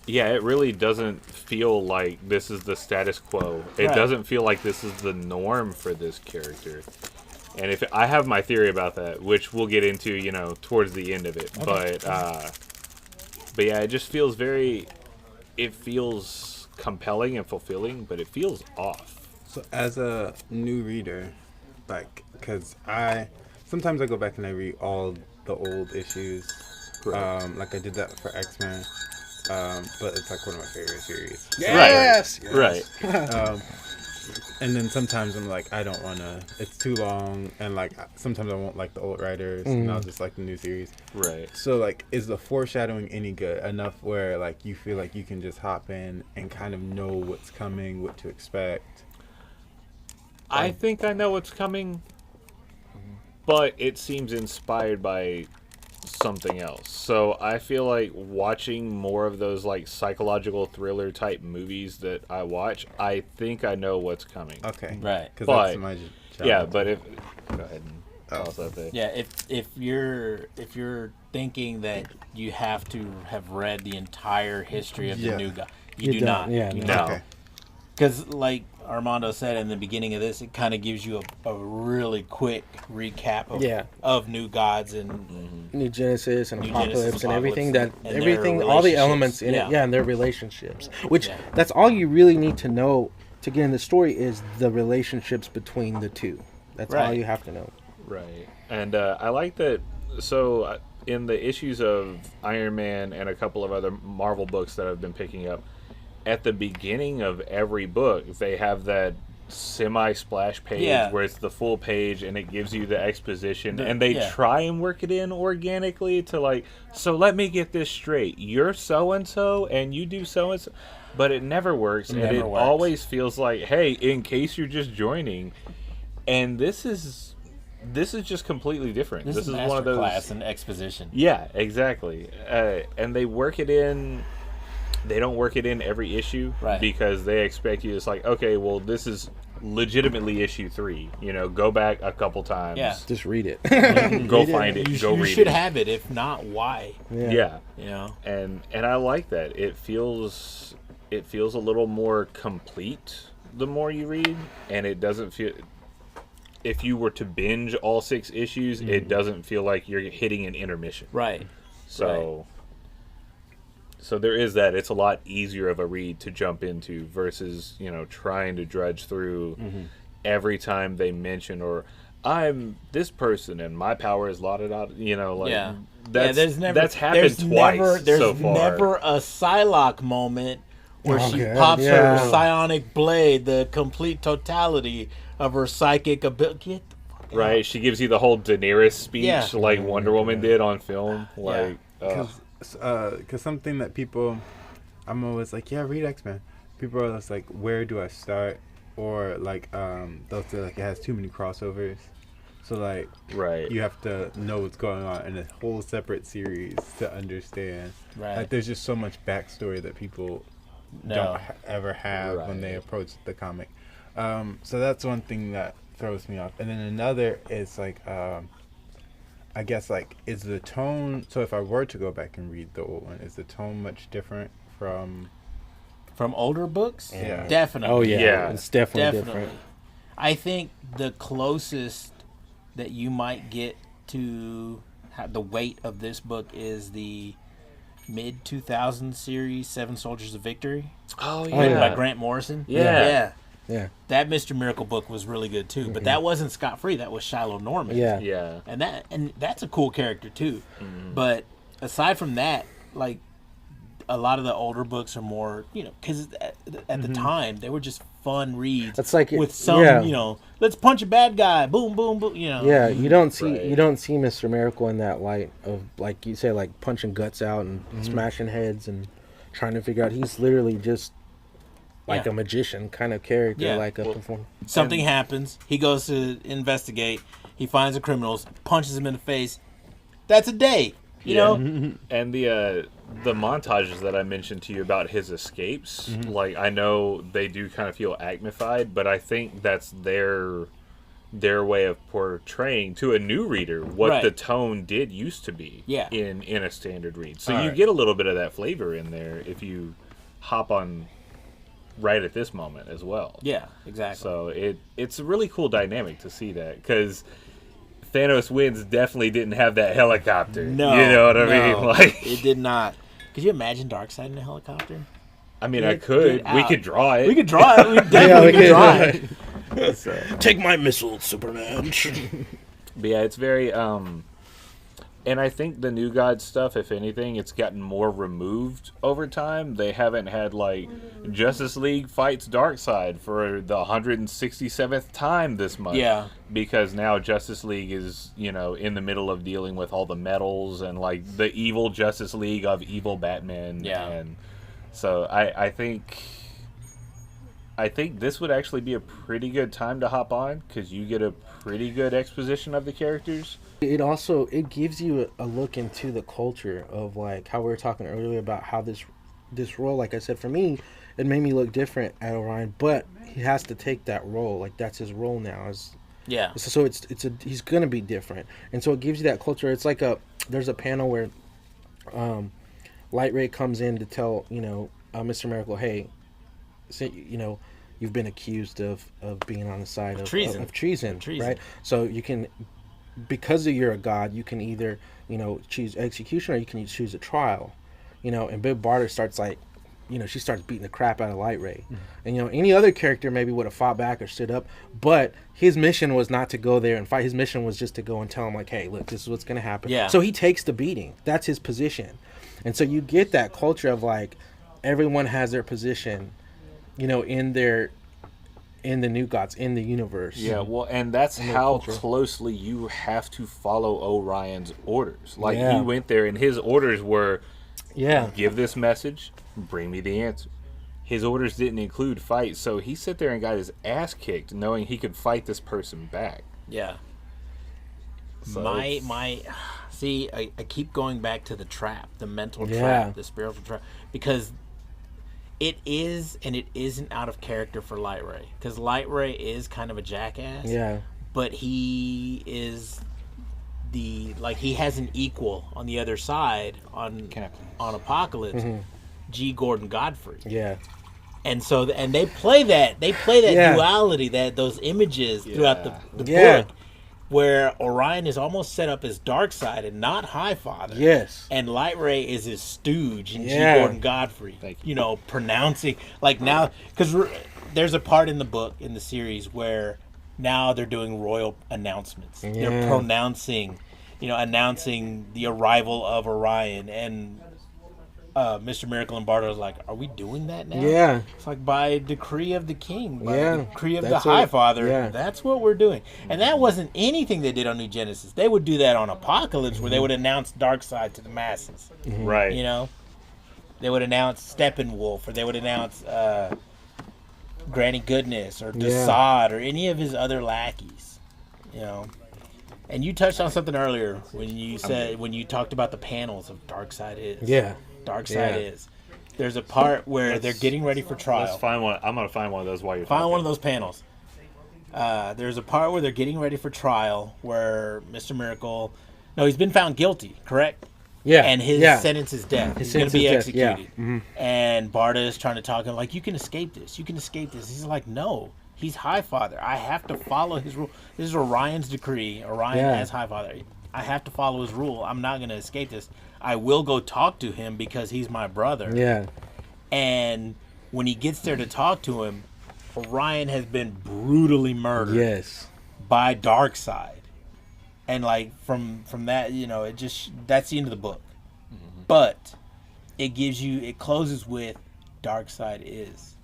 S2: it really doesn't feel like this is the status quo. It
S1: Right.
S2: doesn't feel like this is the norm for this character. And if I have my theory about that, which we'll get into, towards the end of it, but yeah, it just feels it feels compelling and fulfilling, but it feels off.
S4: So as a new reader, like, because sometimes I go back and I read all the old issues.
S2: Right.
S4: Like I did that for X-Men. But it's like one of my favorite series.
S3: Yes!
S2: Right.
S4: And then sometimes I'm like, I don't want to, it's too long. And like, sometimes I won't like the old writers and I'll just like the new series.
S2: Right.
S4: So like, is the foreshadowing any good enough where like you feel like you can just hop in and kind of know what's coming, what to expect?
S2: I think I know what's coming, but it seems inspired by something else. So I feel like watching more of those like psychological thriller type movies that I watch, I think I know what's coming.
S4: Okay.
S1: Right.
S4: Because
S2: But-
S4: that's my challenge.
S2: Yeah, but if go ahead and tell us that thing.
S1: Yeah, if you're thinking that you have to have read the entire history of the
S4: Yeah.
S1: new guy,
S3: You
S1: do
S3: don't,
S1: not.
S3: yeah,
S1: You
S3: no.
S1: don't.
S4: Okay.
S1: Because, like Armando said in the beginning of this, it kind of gives you a really quick recap of New Gods and
S3: New Genesis and
S1: New
S3: Apocalypse
S1: Genesis,
S3: and everything that
S1: Apocalypse, and their
S3: everything, all the
S1: relationships.
S3: elements in it,
S1: Yeah.
S3: and their relationships. Which
S1: Yeah.
S3: that's all you really need to know to get in the story is the relationships between the two. That's all
S1: Right.
S3: you have to know.
S2: Right. And I like that. So in the issues of Iron Man and a couple of other Marvel books that I've been picking up, at the beginning of every book, they have that semi-splash page
S1: Yeah.
S2: where it's the full page and it gives you the exposition, and they
S1: yeah.
S2: try and work it in organically to like, so let me get this straight. You're so-and-so and you do so-and-so. But it never works, and
S1: Never
S2: it
S1: works.
S2: always feels like, hey, in case you're just joining, and this is just completely different.
S1: this is
S2: one of those
S1: masterclass in exposition.
S2: Yeah, exactly. And they work it in. They don't work it in every issue,
S1: Right.
S2: because they expect you. It's like, okay, well, this is legitimately issue 3. Go back a couple times.
S1: Yeah.
S3: Just read it.
S2: Go find it.
S1: You,
S2: Go
S1: you
S2: read
S1: should
S2: it.
S1: have it. If not, why?
S2: Yeah.
S1: And
S2: And I like that. It feels a little more complete the more you read, and it doesn't feel. If you were to binge all 6 issues, it doesn't feel like you're hitting an intermission.
S1: right.
S2: So there is that. It's a lot easier of a read to jump into versus, trying to drudge through every time they mention, or I'm this person and my power is la da da. That's happened twice
S1: There's
S2: so far.
S1: never a Psylocke moment where she
S3: Okay,
S1: pops
S3: yeah.
S1: her psionic blade, the complete totality of her psychic ability. Get the fuck out.
S2: Right? She gives you the whole Daenerys speech
S1: Yeah.
S2: like Wonder Woman did on film. Like,
S4: Because something that people, I'm always like, yeah, read X-Men. People are just like, where do I start? Or like, they'll say like it has too many crossovers. So like,
S2: right.
S4: you have to know what's going on in a whole separate series to understand.
S1: Right.
S4: Like, there's just so much backstory that people
S1: No.
S4: don't ever have when they
S2: Right.
S4: approach the comic. So that's one thing that throws me off. And then another is like, I guess like, is the tone, so if I were to go back and read the old one, is the tone much different from,
S1: From older books?
S4: Yeah.
S1: Definitely.
S3: Oh yeah,
S2: Yeah.
S3: it's definitely,
S1: Definitely.
S3: different.
S1: I think the closest that you might get to the weight of this book is the mid 2000 series, Seven Soldiers of Victory,
S2: Oh,
S1: written by Grant Morrison.
S2: Yeah.
S3: Yeah,
S1: That Mr. Miracle book was really good too, but that wasn't Scott Free. That was Shiloh Norman.
S3: yeah,
S2: Yeah.
S1: and that's a cool character too. But aside from that, like, a lot of the older books are more, because at the time they were just fun reads.
S3: It's like
S1: with some,
S3: yeah.
S1: Let's punch a bad guy, boom, boom, boom.
S3: Yeah, you don't see
S2: Right.
S3: you don't see Mr. Miracle in that light of, like you say, like punching guts out and smashing heads and trying to figure out. He's literally just like
S1: Yeah.
S3: a magician kind of character,
S1: Yeah.
S3: like a performer.
S1: Something happens. He goes to investigate. He finds the criminals, punches him in the face. That's a day. You know?
S2: And the montages that I mentioned to you about his escapes, like I know they do kind of feel acmified, but I think that's their way of portraying to a new reader what
S1: Right.
S2: the tone did used to be
S1: Yeah.
S2: in a standard read. So
S4: All
S2: you
S4: right.
S2: get a little bit of that flavor in there if you hop on right at this moment as well.
S1: Yeah, exactly.
S2: So it's a really cool dynamic to see that, because Thanos Wins definitely didn't have that helicopter.
S1: No.
S2: You know what I
S1: no,
S2: mean? Like,
S1: it did not. Could you imagine Darkseid in a helicopter?
S2: I mean, I
S1: Get
S2: could. We
S1: out.
S2: could draw it.
S1: We could draw it. We definitely could draw it.
S2: So,
S3: Take my missile, Superman.
S2: but yeah, it's very and I think the New God stuff, if anything, it's gotten more removed over time. They haven't had like Justice League fights Darkseid for the 167th time this month.
S1: Yeah.
S2: Because now Justice League is, in the middle of dealing with all the metals and like the evil Justice League of evil Batman.
S1: Yeah.
S2: And so I think this would actually be a pretty good time to hop on, because you get a pretty good exposition of the characters.
S3: It gives you a look into the culture of, like, how we were talking earlier about how this role, like I said, for me, it made me look different at Orion, but he has to take that role. Like, that's his role now.
S1: Yeah.
S3: So he's gonna be different, and so it gives you that culture. It's like there's a panel where Light Ray comes in to tell Mr. Miracle, hey, you've been accused of being on the side of
S1: treason.
S3: of treason,
S1: Treason.
S3: right? So you can, because you're a god, you can either choose execution or you can choose a trial, And Big Barter starts she starts beating the crap out of Light Ray, and any other character maybe would have fought back or stood up, but his mission was not to go there and fight. His mission was just to go and tell him, like, hey, look, this is what's going to happen.
S1: Yeah.
S3: So he takes the beating. That's his position, and so you get that culture of, like, everyone has their position, in the New Gods, in the universe.
S2: Yeah, well, and that's
S3: And the
S2: how
S3: culture.
S2: closely you have to follow Orion's orders. Like,
S3: Yeah.
S2: he went there, and his orders were,
S3: Yeah.
S2: give this message, bring me the answer. His orders didn't include fight, so he sat there and got his ass kicked, knowing he could fight this person back.
S1: Yeah.
S2: So
S1: See, I keep going back to the trap, the mental
S3: Yeah.
S1: trap, the spiritual trap, because it is and it isn't out of character for Light Ray, because Light Ray is kind of a jackass.
S3: Yeah.
S1: But he is he has an equal on the other side on Apocalypse, G. Gordon Godfrey.
S3: Yeah.
S1: And so, and they play that
S3: Yeah.
S1: duality, those images throughout the
S3: Yeah.
S1: book, where Orion is almost set up as Darkseid and not Highfather.
S3: Yes.
S1: And Light Ray is his stooge and
S3: Yeah.
S1: G. Gordon Godfrey.
S2: Thank
S1: Pronouncing, like, now, because there's a part in the book, in the series, where now they're doing royal announcements.
S3: Yeah.
S1: They're pronouncing, announcing the arrival of Orion, and Mr. Miracle and Bardo's like, are we doing that now?
S3: Yeah.
S1: It's like, by decree of the king, by
S3: Yeah,
S1: decree of the
S3: that's what-
S1: Highfather,
S3: yeah.
S1: that's what we're doing. And that wasn't anything they did on New Genesis. They would do that on Apocalypse, where they would announce Darkseid to the masses.
S2: Right.
S1: They would announce Steppenwolf, or they would announce Granny Goodness, or Desaad, or any of his other lackeys. And you touched on something earlier when you talked about the panels of Darkseid is.
S3: Yeah.
S1: Darkseid
S3: Yeah.
S1: is. There's a part where they're getting ready for trial.
S2: Let's find one. I'm going to find one of those while you're
S1: Find
S2: talking.
S1: one of those panels. There's a part where they're getting ready for trial, where Mr. Miracle, he's been found guilty, correct?
S3: Yeah.
S1: And his
S3: yeah.
S1: sentence is death.
S3: His
S1: He's going to be
S3: sentence is death,
S1: executed.
S3: yeah. Mhm.
S1: And Barda is trying to talk to him like, you can escape this. You can escape this. He's like, no. He's Highfather. I have to follow his rule. This is Orion's decree. Orion
S3: Yeah.
S1: as Highfather. I have to follow his rule. I'm not going to escape this. I will go talk to him because he's my brother.
S3: Yeah.
S1: And when he gets there to talk to him, Orion has been brutally murdered
S3: Yes.
S1: by Darkseid. And like from that, it just, that's the end of the book. But it closes with Darkseid is.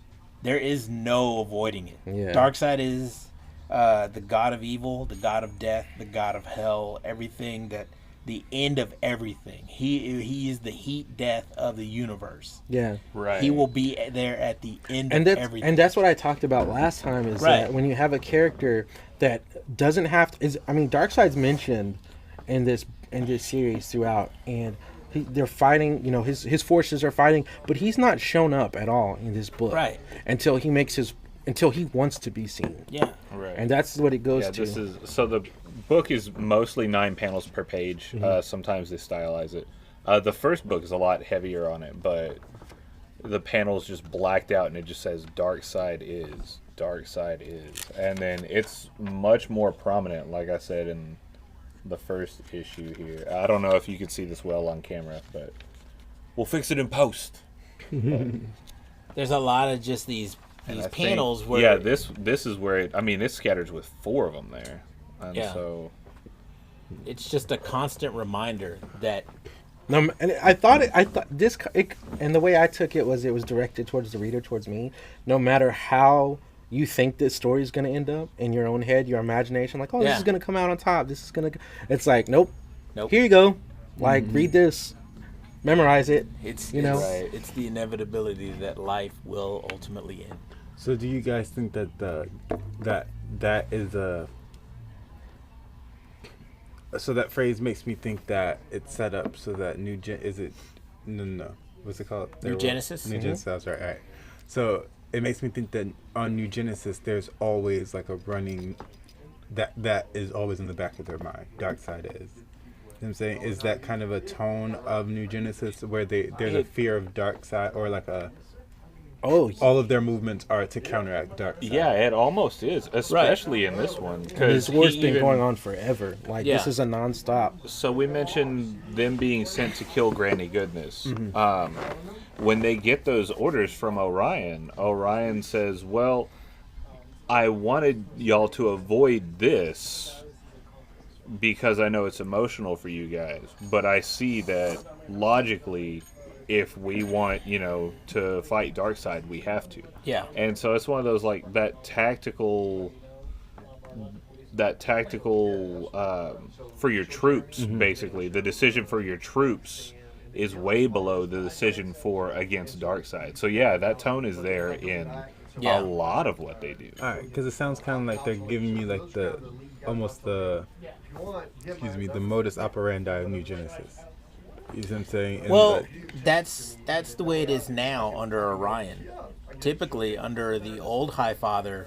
S1: There is no avoiding it.
S3: Yeah.
S1: Darkseid is the god of evil, the god of death, the god of hell, everything that the end of everything. He is the heat death of the universe.
S3: Yeah.
S2: Right.
S1: He will be there at the end
S3: And
S1: of everything.
S3: and that's what I talked about last time is
S1: Right.
S3: that when you have a character that doesn't have to, Darkseid's mentioned in this series throughout, and they're fighting, his forces are fighting, but he's not shown up at all in this book.
S1: Right.
S3: Until he wants to be seen.
S1: Yeah.
S2: Right.
S3: And that's what it goes
S2: Yeah,
S3: to.
S2: this is so the book is mostly 9 panels per page. Sometimes they stylize it. The first book is a lot heavier on it, but the panel's just blacked out and it just says Darkseid is, and then it's much more prominent, like I said in the first issue here. I don't know if you could see this well on camera, but we'll fix it in post.
S1: There's a lot of just these
S2: And I think-
S1: panels where
S2: yeah, this is where it scatters with 4 of them there, and
S1: Yeah.
S2: so
S1: it's just a constant reminder that
S3: No, and and the way I took it was directed towards the reader, towards me. No matter how you think this story is going to end up in your own head, your imagination, like, this
S1: Yeah.
S3: is going to come out on top. It's like, nope.
S1: Nope.
S3: Here you go. Like, read this, memorize it.
S1: it's
S2: Right.
S1: it's the inevitability that life will ultimately end.
S4: So do you guys think that that is a so that phrase makes me think that it's set up so that what's it called?
S1: New Genesis?
S4: New
S1: Mhm.
S4: Genesis, that's right. So it makes me think that on New Genesis there's always like a running that is always in the back of their mind. Darkseid is. You know what I'm saying? Is that kind of a tone of New Genesis where there's a fear of Darkseid, or like all of their movements are to counteract Darkseid?
S2: yeah, it almost is, especially in this one, because
S3: This war's been going on forever. Like,
S1: Yeah.
S3: this is a nonstop.
S2: So we mentioned them being sent to kill Granny Goodness. When they get those orders from Orion says, "Well, I wanted y'all to avoid this because I know it's emotional for you guys, but I see that logically, if we want, to fight Darkseid, we have to."
S1: Yeah.
S2: And so it's one of those, like, that tactical for your troops, basically. The decision for your troops is way below the decision against Darkseid. So yeah, that tone is there in
S1: Yeah.
S2: a lot of what they do.
S4: All right, because it sounds kind of like they're giving me like the modus operandi of New Genesis. You see what I'm saying? And
S1: Well, that's the way it is now under Orion. Typically, under the old Highfather,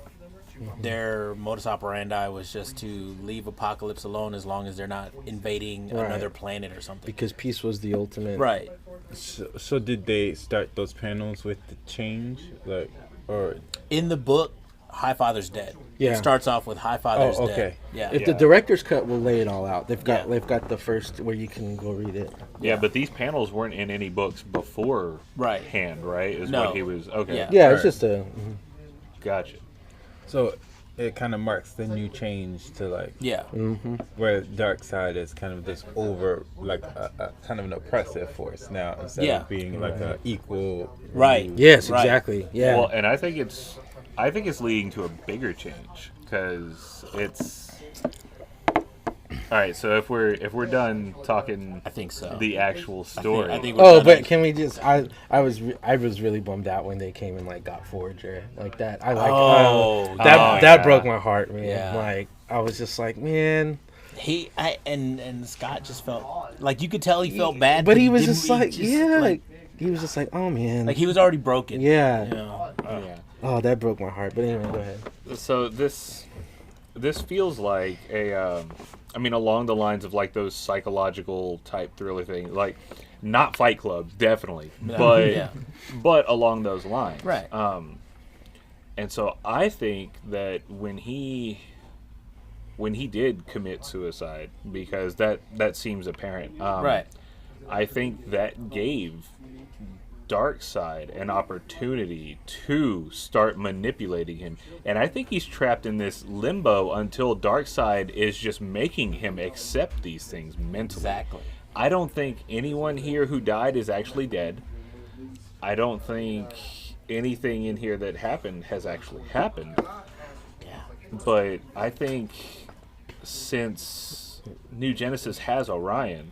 S1: their modus operandi was just to leave Apocalypse alone as long as they're not invading
S3: Right.
S1: another planet or something.
S3: Because peace was the ultimate.
S1: Right.
S4: so did they start those panels with the change, like, or
S1: In the book, Highfather's dead.
S3: Yeah.
S1: It starts off with Highfather's
S4: Oh,
S1: dead.
S4: okay.
S1: Yeah.
S3: If the director's cut will lay it all out. They've got the first where you can go read it.
S2: Yeah, but these panels weren't in any books before
S1: Right.
S2: hand, right? Is
S1: No.
S2: what he was. Okay.
S1: Yeah.
S3: Yeah, it's
S4: Right.
S3: just a.
S2: Gotcha.
S4: so it kind of marks the new change to like
S1: Yeah.
S4: where Darkseid is kind of this over like a kind of an oppressive force now instead
S1: Yeah.
S4: of being like a equal.
S1: Right.
S3: Yes,
S1: Right.
S3: exactly. Yeah.
S2: Well, and I think it's leading to a bigger change because it's. All right, so if we're done talking
S1: I think so.
S2: the actual story,
S1: I think we're
S3: Oh,
S1: done.
S3: but can we just? I was really bummed out when they came and like got Forager like that. I like that
S2: yeah.
S3: broke my heart, man.
S1: Yeah.
S3: Like I was just like, man.
S1: And Scott just felt like you could tell he felt bad,
S3: But he was
S1: didn't-
S3: just like,
S1: like,
S3: he was just like, oh man.
S1: he was already broken.
S3: yeah.
S1: You know?
S2: yeah.
S3: Oh, that broke my heart. But anyway, go ahead.
S2: So this feels like along the lines of like those psychological type thriller things, like not Fight Club, definitely, but
S1: Yeah.
S2: but along those lines,
S1: Right.
S2: And so I think that when he did commit suicide, because that seems apparent,
S1: Right.
S2: I think that gave Darkseid an opportunity to start manipulating him, and I think he's trapped in this limbo until Darkseid is just making him accept these things mentally.
S1: Exactly.
S2: I don't think anyone here who died is actually dead. I don't think anything in here that happened has actually happened.
S1: Yeah.
S2: But I think since New Genesis has Orion,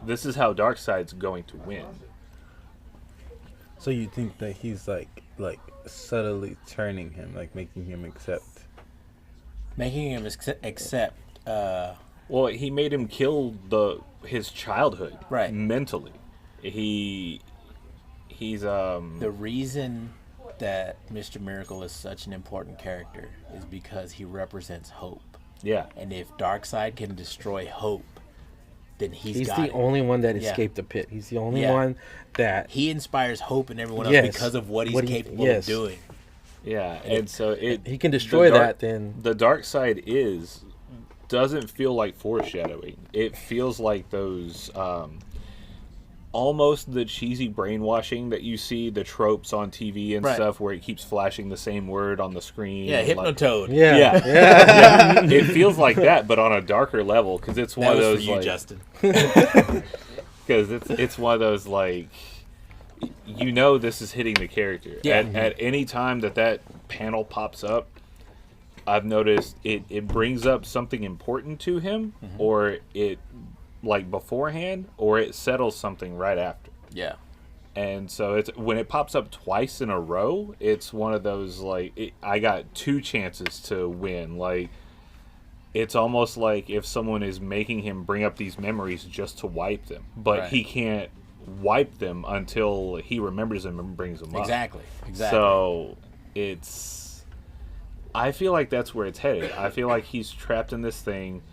S2: this is how Darkseid's going to win.
S4: So you think that he's like subtly turning him, like making him accept?
S1: Making him accept.
S2: Well, he made him kill his childhood
S1: Right.
S2: mentally. He's
S1: The reason that Mr. Miracle is such an important character is because he represents hope.
S2: yeah.
S1: And if Darkseid can destroy hope, then
S3: He's
S1: got
S3: the
S1: it.
S3: only one that
S1: Yeah.
S3: escaped the pit. He's the only
S1: Yeah.
S3: one that
S1: He inspires hope in everyone else
S3: Yes.
S1: because of what he's capable
S3: yes.
S1: of doing.
S2: Yeah, and so
S3: he can destroy
S2: the dark-
S3: that. Then
S2: the dark side doesn't feel like foreshadowing. It feels like those almost the cheesy brainwashing that you see, the tropes on TV and
S1: Right.
S2: stuff where it keeps flashing the same word on the screen.
S1: Yeah,
S2: and, like-
S1: Hypnotoad.
S3: yeah,
S2: Yeah.
S3: yeah.
S2: Yeah, it feels like that, but on a darker level because it's one
S1: That
S2: of
S1: was
S2: those
S1: for you,
S2: like,
S1: Justin.
S2: because it's one of those like you know this is hitting the character.
S1: Yeah.
S2: At any time that panel pops up, I've noticed it brings up something important to him, or it like beforehand, or it settles something right after.
S1: Yeah.
S2: And so it's when it pops up twice in a row, it's one of those like I got two chances to win. Like it's almost like if someone is making him bring up these memories just to wipe them, but
S1: Right.
S2: he can't wipe them until he remembers them and brings them up.
S1: Exactly.
S2: So it's I feel like that's where it's headed. I feel like he's trapped in this thing,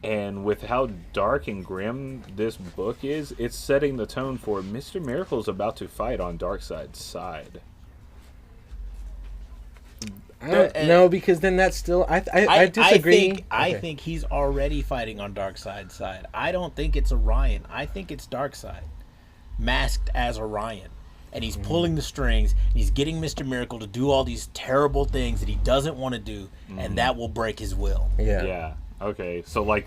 S2: and with how dark and grim this book is, it's setting the tone for Mr. Miracle's about to fight on Darkseid's side.
S3: I don't know, because then that's still I disagree.
S1: I
S3: Okay.
S1: think he's already fighting on Darkseid's side. I don't think it's Orion. I think it's Darkseid, masked as Orion, and he's pulling the strings. And he's getting Mr. Miracle to do all these terrible things that he doesn't want to do, and that will break his will.
S3: yeah.
S2: Yeah. Okay. So like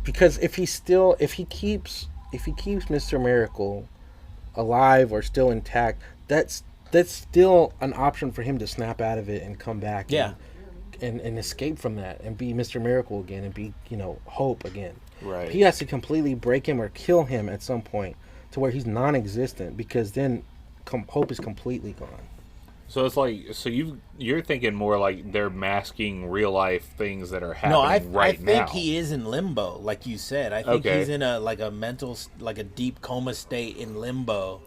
S3: Because if he keeps Mr. Miracle alive or still intact, that's still an option for him to snap out of it and come back.
S1: Yeah.
S3: And escape from that and be Mr. Miracle again and be, Hope again.
S2: right.
S3: He has to completely break him or kill him at some point to where he's non-existent, because then Hope is completely gone.
S2: So it's like you're thinking more like they're masking real life things that are happening
S1: No, I
S2: right
S1: think
S2: now.
S1: he is in limbo, like you said. I think
S2: Okay.
S1: he's in a mental, like a deep coma state in limbo.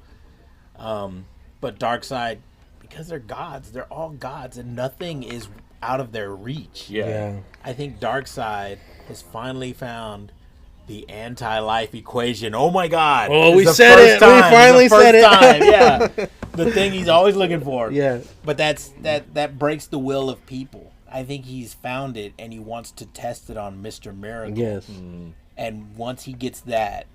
S1: But Darkseid, because they're gods, they're all gods, and nothing is out of their reach.
S2: Yeah.
S1: I think Darkseid has finally found the anti-life equation. Oh my God!
S3: Oh,
S1: It's
S3: we
S1: the
S3: said
S1: first
S3: it. We
S1: time. It's the
S3: finally
S1: first
S3: said it.
S1: time. Yeah, the thing he's always looking for.
S3: Yeah.
S1: But that breaks the will of people. I think he's found it, and he wants to test it on Mr. Miracle.
S3: Yes.
S1: And once he gets that,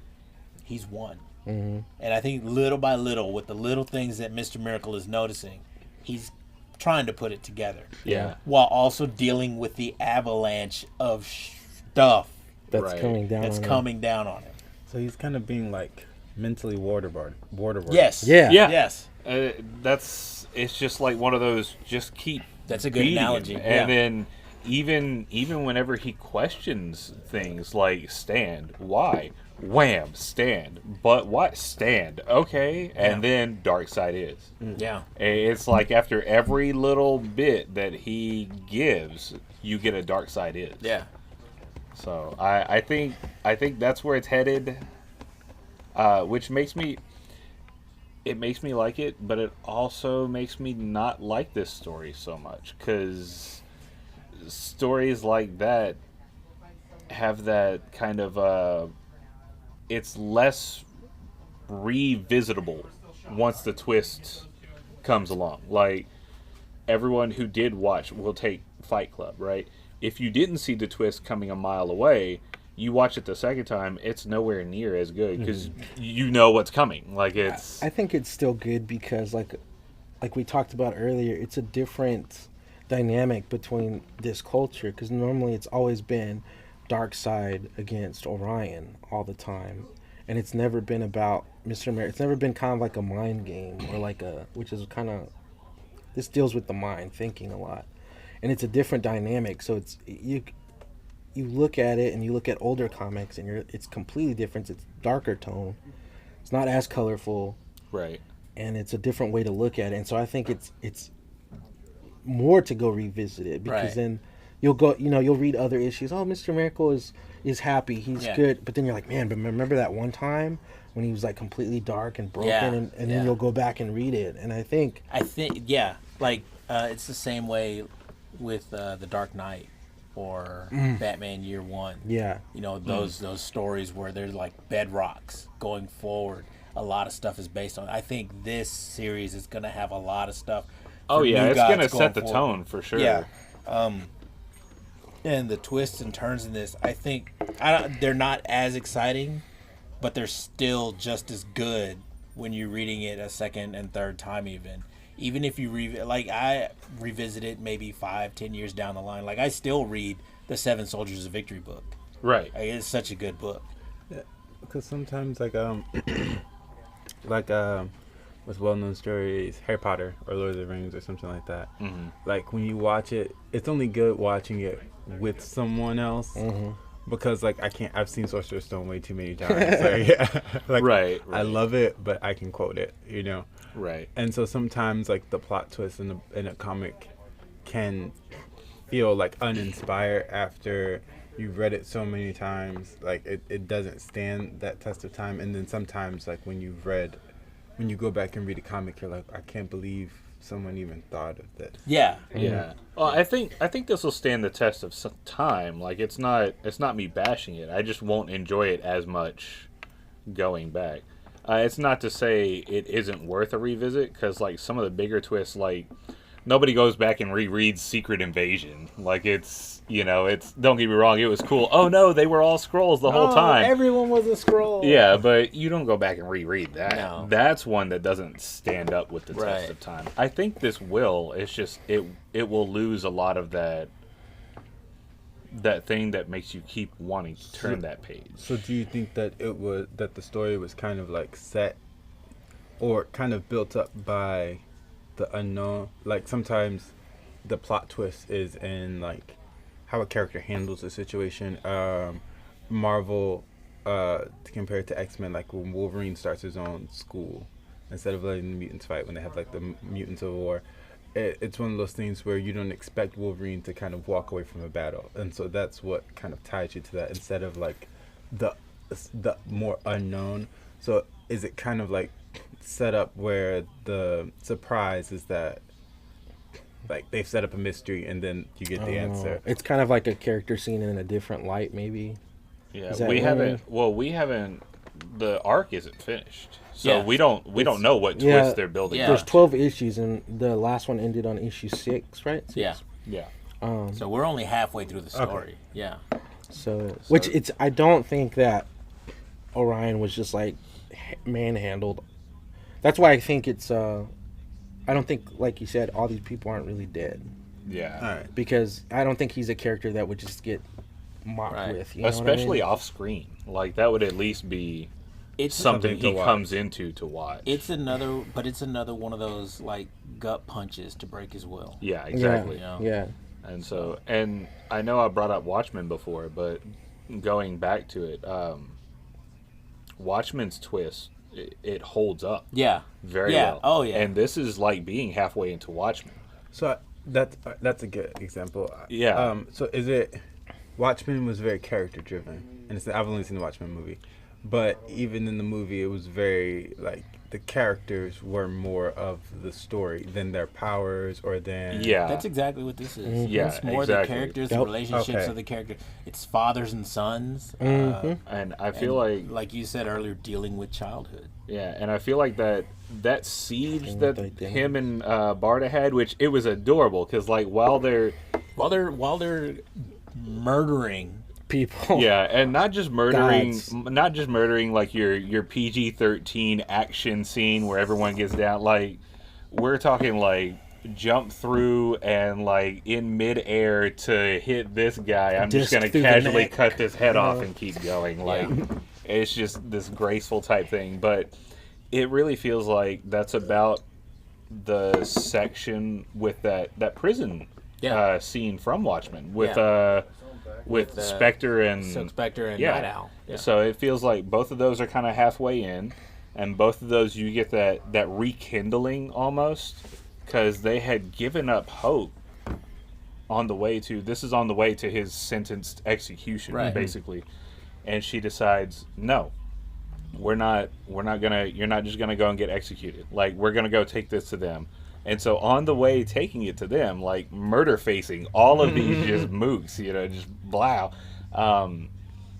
S1: he's won.
S3: Mm-hmm.
S1: And I think little by little, with the little things that Mr. Miracle is noticing, he's trying to put it together.
S2: Yeah.
S1: While also dealing with the avalanche of stuff
S3: That's
S2: Right.
S3: coming down.
S1: that's
S3: on him.
S1: coming down on him.
S4: So he's kind of being like mentally waterboarded.
S1: Yes.
S3: Yeah.
S2: Yeah.
S1: Yes.
S2: It's just like one of those. Just keep.
S1: That's a good
S2: beating him.
S1: analogy.
S2: And
S1: Yeah.
S2: then even whenever he questions things like stand, why, wham, stand, but what, stand, okay, and then Darkseid is.
S1: Yeah.
S2: It's like after every little bit that he gives, you get a Darkseid is.
S1: Yeah.
S2: So I think that's where it's headed, which makes me like it, but it also makes me not like this story so much, because stories like that have that kind of it's less revisitable once the twist comes along. Like everyone who did watch will take Fight Club, right? If you didn't see the twist coming a mile away, you watch it the second time, it's nowhere near as good because you know what's coming. Like it's
S3: I think it's still good because, like we talked about earlier, it's a different dynamic between this culture, because normally it's always been Darkseid against Orion all the time, and it's never been about Mr. Miracle. It's never been kind of like a mind game or like which is kind of, this deals with the mind, thinking a lot, and it's a different dynamic. So you look at it and you look at older comics and it's completely different. It's darker tone. It's not as colorful.
S2: Right.
S3: And it's a different way to look at it. And so I think it's more to go revisit it, because
S1: Right.
S3: then you'll go, you'll read other issues. Oh, Mr. Miracle is happy. He's good. But then you're like, man, but remember that one time when he was like completely dark and broken,
S1: Yeah.
S3: and
S1: Yeah.
S3: then you'll go back and read it. And I think
S1: yeah, like it's the same way with The Dark Knight or Batman Year One.
S3: yeah.
S1: Those stories where there's like bedrocks going forward. A lot of stuff is based on. I think this series is gonna have a lot of stuff.
S2: Oh
S1: for
S2: yeah,
S1: New
S2: it's
S1: Gods
S2: gonna
S1: going
S2: set the
S1: forward.
S2: tone for sure.
S1: Yeah. And the twists and turns in this, I think, they're not as exciting, but they're still just as good when you're reading it a second and third time even. Even if you I revisit it maybe 5-10 years down the line. Like I still read the Seven Soldiers of Victory book.
S2: Right.
S1: Like, it's such a good book.
S4: Because sometimes with well-known stories, Harry Potter or Lord of the Rings or something like that.
S2: Mm-hmm.
S4: Like when you watch it, it's only good watching it with someone else.
S3: Mm-hmm.
S4: Because I've seen Sorcerer's Stone way too many times. So, yeah,
S2: Right.
S4: I love it, but I can quote it,
S2: Right.
S4: And so sometimes like the plot twist in a comic can feel like uninspired after you've read it so many times. Like it doesn't stand that test of time. And then sometimes like when you go back and read a comic, you're like, I can't believe someone even thought of this.
S1: Yeah.
S2: Yeah. Well, I think this will stand the test of some time. Like it's not me bashing it. I just won't enjoy it as much going back. It's not to say it isn't worth a revisit, because like some of the bigger twists, like nobody goes back and rereads Secret Invasion. Like it's don't get me wrong, it was cool. Oh no, they were all Skrulls the whole time.
S3: Everyone was a scroll.
S2: Yeah, but you don't go back and reread that.
S1: No.
S2: That's one that doesn't stand up with the
S1: Right.
S2: test of time. I think this will. It's just it will lose a lot of that thing that makes you keep wanting to turn that page.
S4: So do you think that the story was kind of like set or kind of built up by the unknown? Like sometimes the plot twist is in like how a character handles a situation. Marvel, compared to X-Men, like when Wolverine starts his own school, instead of letting the mutants fight when they have like the mutant civil war, it's one of those things where you don't expect Wolverine to kind of walk away from a battle, and so that's what kind of ties you to that instead of like the more unknown. So is it kind of like set up where the surprise is that like they've set up a mystery and then you get the answer?
S3: It's kind of like a character seen in a different light, maybe.
S2: Yeah,
S3: Is that
S2: we
S3: what
S2: haven't. Well, we haven't. The arc isn't finished, so
S1: Yeah.
S2: we don't know what
S3: Yeah.
S2: twist they're building.
S1: Yeah.
S3: There's
S2: up.
S3: 12 issues, and the last one ended on issue 6, right?
S1: Yeah.
S2: Yeah.
S1: So we're only halfway through the story. Yeah.
S3: So which I don't think that Orion was just like manhandled. That's why I think it's I don't think, like you said, all these people aren't really dead,
S2: Yeah.
S4: All right.
S3: because I don't think he's a character that would just get mocked
S1: Right.
S3: with, you know
S2: Especially
S3: what I mean?
S2: off screen, like that would at least be
S1: It's
S2: something
S4: Something to
S2: he
S4: watch.
S2: comes into to watch.
S1: It's another one of those like gut punches to break his will.
S2: Yeah, exactly.
S1: Yeah.
S3: Yeah.
S2: And so, and I know I brought up Watchmen before, but going back to it, Watchmen's twist, it holds up
S1: Yeah.
S2: very
S1: Yeah.
S2: well.
S1: Oh, yeah.
S2: And this is like being halfway into Watchmen.
S4: So that's a good example.
S2: Yeah.
S4: So is it? Watchmen was very character driven, and I've only seen the Watchmen movie, but even in the movie, it was very like the characters were more of the story than their powers or than.
S2: Yeah.
S1: That's exactly what this is.
S2: Yeah,
S1: It's more
S2: exactly.
S1: the characters, the
S3: Yep.
S1: relationships
S4: Okay.
S1: of the character. It's fathers and sons.
S2: And I feel like
S1: you said earlier, dealing with childhood.
S2: yeah, and I feel like that siege
S3: Thing
S2: that
S3: with identity.
S2: him and Barda had, which it was adorable because like while they're
S1: murdering.
S3: People.
S2: yeah, and not just murdering
S3: Gods.
S2: like your PG-13 action scene where everyone gets down. Like we're talking like jump through and like in midair to hit this guy. I'm just
S3: Disc
S2: gonna
S3: through the
S2: casually
S3: neck.
S2: cut this head off and keep going. Like it's just this graceful type thing. But it really feels like that's about the section with that prison
S1: Yeah.
S2: scene from Watchmen with
S1: Yeah.
S2: with
S1: With,
S2: Spectre and
S1: Silk Spectre and
S2: yeah.
S1: Night Owl. Yeah.
S2: So it feels like both of those are kind of halfway in, and both of those you get that rekindling almost, because they had given up hope on the way to his sentenced execution,
S1: Right.
S2: basically, and she decides, no, we're not gonna, you're not just gonna go and get executed. Like, we're gonna go take this to them. And so on the way taking it to them, like murder facing all of these just mooks, just blow.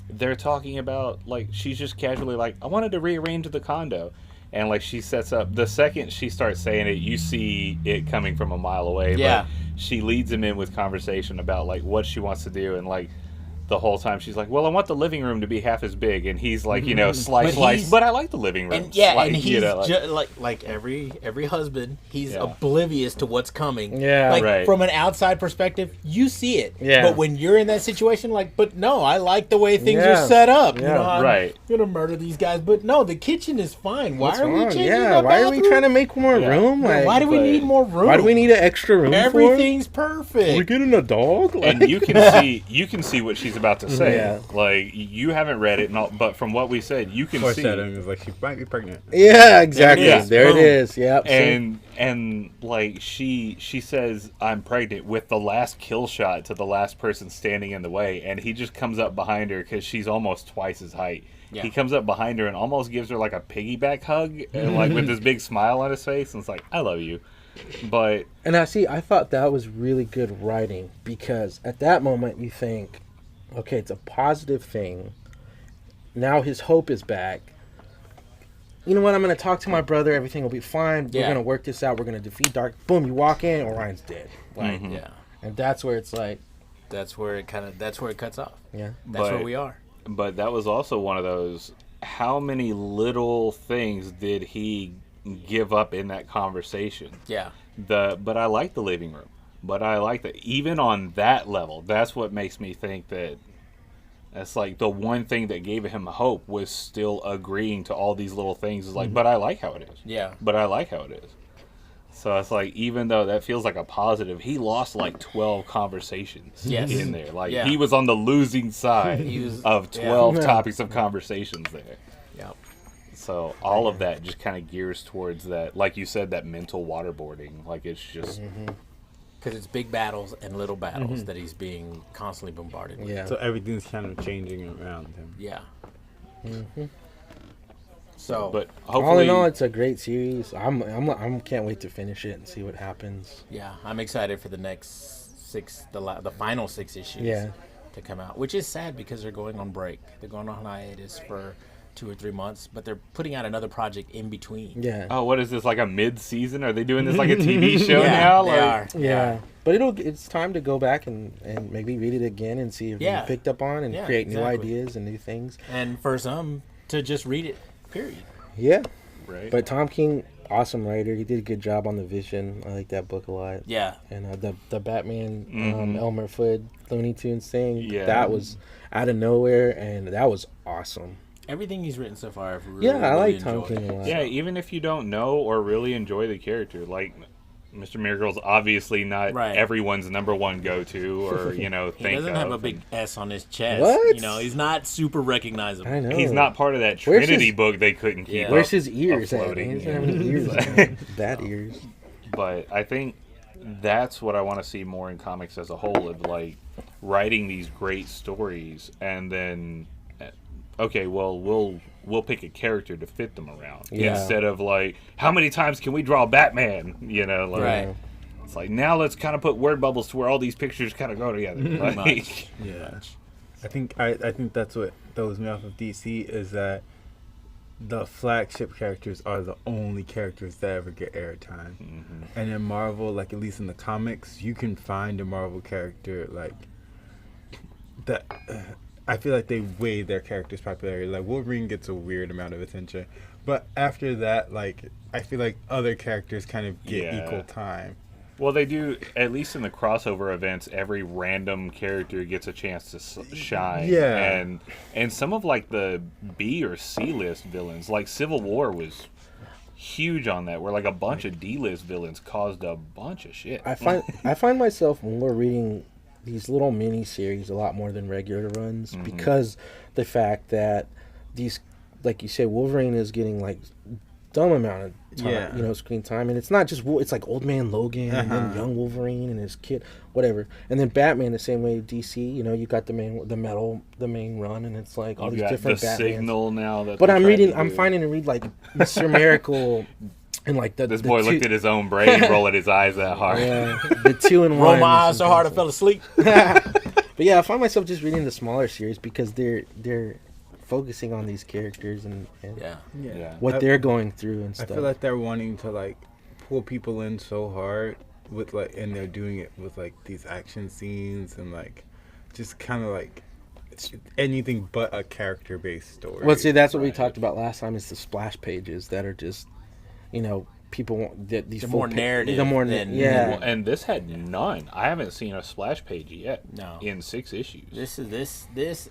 S2: They're talking about, like, she's just casually like, I wanted to rearrange the condo. And like she sets up, the second she starts saying it, you see it coming from a mile away.
S1: Yeah.
S2: But she leads him in with conversation about like what she wants to do, and like the whole time she's like, well, I want the living room to be half as big, and he's like, slice, but I like the living room.
S1: And yeah,
S2: Slice,
S1: and he's
S2: like,
S1: like every husband, he's
S2: Yeah.
S1: oblivious to what's coming.
S3: Yeah.
S1: like
S2: Right.
S1: from an outside perspective, you see it.
S3: Yeah.
S1: But when you're in that situation, like, but no, I like the way things
S3: Yeah.
S1: are set up.
S3: Yeah.
S1: I'm
S2: Right.
S1: gonna murder these guys, but no, the kitchen is fine. Why
S3: What's
S1: are we
S3: wrong?
S1: changing
S3: Yeah,
S1: the
S3: why are we
S1: bathroom?
S3: trying to make more
S2: Yeah.
S3: room?
S1: Yeah,
S3: Like,
S1: why do we
S2: but-
S1: need more room?
S3: why do we need an extra room
S1: Everything's
S3: for?
S1: perfect.
S3: We getting a dog? Like,
S2: and you can see what she's about to say.
S3: Yeah.
S2: Like, you haven't read it, but from what we said, you can see.
S4: Foreshadowing is like she might be pregnant.
S3: yeah, exactly.
S1: There it is.
S3: There it
S1: Boom.
S3: is. Yep.
S2: And like she says, I'm pregnant, with the last kill shot to the last person standing in the way, and he just comes up behind her because she's almost twice his height.
S1: Yeah.
S2: He comes up behind her and almost gives her like a piggyback hug, and like with this big smile on his face, and it's like, I love you. But
S3: And I thought that was really good writing, because at that moment you think, okay, it's a positive thing. Now his hope is back. You know what? I'm going to talk to my brother. Everything will be fine. We're
S1: Yeah.
S3: going to work this out. We're going to defeat Dark. Boom, you walk in, Orion's dead. Like,
S1: Yeah,
S3: and that's where it's like,
S1: that's where it cuts off.
S3: yeah.
S1: That's where
S2: But-
S1: we are.
S2: But that was also one of those, how many little things did he give up in that conversation?
S1: Yeah,
S2: But I like the living room. But I like that even on that level, that's what makes me think that that's like the one thing that gave him hope was still agreeing to all these little things. Is like, but I like how it is.
S1: yeah.
S2: But I like how it is. So it's like, even though that feels like a positive, he lost like 12 conversations
S1: Yes.
S2: in there. Like,
S1: Yeah.
S2: he was on the losing side
S1: He was-
S2: of
S1: yeah.
S2: 12
S3: Yeah.
S2: topics of conversations there.
S1: Yeah.
S2: So all of that just kind of gears towards that, like you said, that mental waterboarding. Like, it's just,
S1: Because it's big battles and little battles that he's being constantly bombarded with.
S3: Yeah.
S4: So everything's kind of changing around him.
S1: Yeah. So,
S2: but
S3: all
S2: hopefully,
S3: in all, it's a great series. I'm can't wait to finish it and see what happens.
S1: yeah, I'm excited for the next the final 6 issues
S3: Yeah.
S1: to come out, which is sad because they're going on break. They're going on hiatus for 2 or 3 months, but they're putting out another project in between.
S3: Yeah.
S2: oh, what is this, like a mid-season? Are they doing this like a TV show
S1: Yeah,
S2: now?
S1: they
S2: Like,
S1: are.
S3: Yeah. But it's time to go back and maybe read it again and see if
S1: Yeah.
S3: you picked up on and
S1: Yeah,
S3: create new
S1: exactly.
S3: ideas and new things.
S1: And for some to just read it, period.
S3: Yeah.
S2: Right.
S3: But Tom King, awesome writer. He did a good job on the Vision. I like that book a lot.
S1: Yeah.
S3: And the Batman Elmer Fudd Looney Tunes thing,
S2: Yeah.
S3: that was out of nowhere, and that was awesome.
S1: Everything he's written so far, I've really,
S3: Yeah, I
S1: really
S3: like Tom
S1: enjoyed.
S3: King a lot.
S2: Yeah, even if you don't know or really enjoy the character, like Mr. Miracle's obviously not
S1: Right.
S2: everyone's number one go-to, or
S1: He
S2: think
S1: doesn't have a
S2: of.
S1: big S on his chest.
S3: What?
S1: You know, he's not super recognizable.
S3: I know.
S2: He's not part of that
S3: Where's
S2: Trinity
S3: his-
S2: book they couldn't keep.
S1: Yeah.
S3: Where's
S2: up-
S3: his ears at?
S2: floating,
S3: He doesn't
S2: yeah.
S3: have any ears. man. Bad ears.
S2: But I think that's what I want to see more in comics as a whole, of like writing these great stories, and then okay, well, we'll pick a character to fit them around,
S3: Yeah.
S2: instead of like, how many times can we draw Batman? Like,
S1: Right.
S2: It's like, now let's kind of put word bubbles to where all these pictures kind of go together. Like,
S1: Much.
S4: Yeah, I think that's what throws me off of DC, is that the flagship characters are the only characters that ever get airtime. And in Marvel, like at least in the comics, you can find a Marvel character like that. I feel like they weigh their characters' popularity. Like Wolverine gets a weird amount of attention, but after that, like I feel like other characters kind of get
S2: Yeah.
S4: equal time.
S2: well, they do, at least in the crossover events, every random character gets a chance to shine.
S4: Yeah.
S2: And some of like the B or C list villains, like Civil War was huge on that, where like a bunch of D-list villains caused a bunch of shit.
S3: I find myself more reading these little mini series a lot more than regular runs because the fact that these, like you said, Wolverine is getting like dumb amount of time, screen time, and it's not just it's like Old Man Logan and then young Wolverine and his kid, whatever, and then Batman the same way. DC, you got the main run, and it's like all
S2: You've
S3: these
S2: got
S3: different
S2: the
S3: Batmans.
S2: Signal now. That
S3: But
S2: they're
S3: I'm
S2: trying
S3: reading,
S2: to
S3: I'm
S2: do.
S3: finding to read like Mr. Miracle and like
S2: This boy
S3: two,
S2: looked at his own brain rolling his eyes that hard.
S3: yeah, the 2-in-1.
S1: Roll my eyes so hard I fell asleep.
S3: But yeah, I find myself just reading the smaller series because they're focusing on these characters and
S1: Yeah.
S3: what they're going through and
S4: I
S3: stuff.
S4: feel like they're wanting to like pull people in so hard with like, and they're doing it with like these action scenes and like just kind of like anything but a character-based story.
S3: Well, see, that's what we talked about last time. Is the splash pages that are just, people want that these
S1: The
S3: full
S1: more narrative
S3: the more
S1: than-
S3: yeah.
S2: Well, and this had none. I haven't seen a splash page yet.
S1: No.
S2: In 6 issues.
S1: This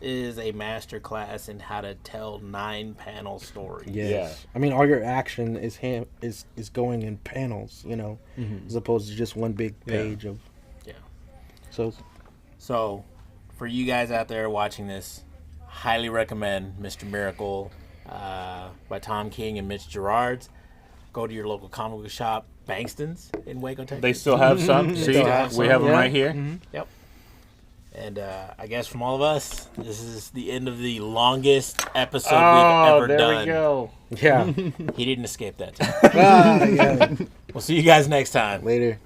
S1: is a master class in how to tell 9-panel stories.
S3: Yes.
S2: Yeah.
S3: I mean, all your action is going in panels, as opposed to just one big page of.
S1: Yeah.
S3: So,
S1: For you guys out there watching this, highly recommend Mr. Miracle by Tom King and Mitch Gerards. Go to your local comic book shop, Bankston's in Waco, Texas.
S2: They still have some. See,
S1: still have
S2: we
S1: some,
S2: have them
S3: yeah.
S2: right here.
S1: Yep. And I guess from all of us, this is the end of the longest episode
S2: Oh,
S1: we've ever
S2: there
S1: done.
S2: we go.
S3: yeah.
S1: He didn't escape that time.
S3: Yeah.
S1: We'll see you guys next time.
S3: Later.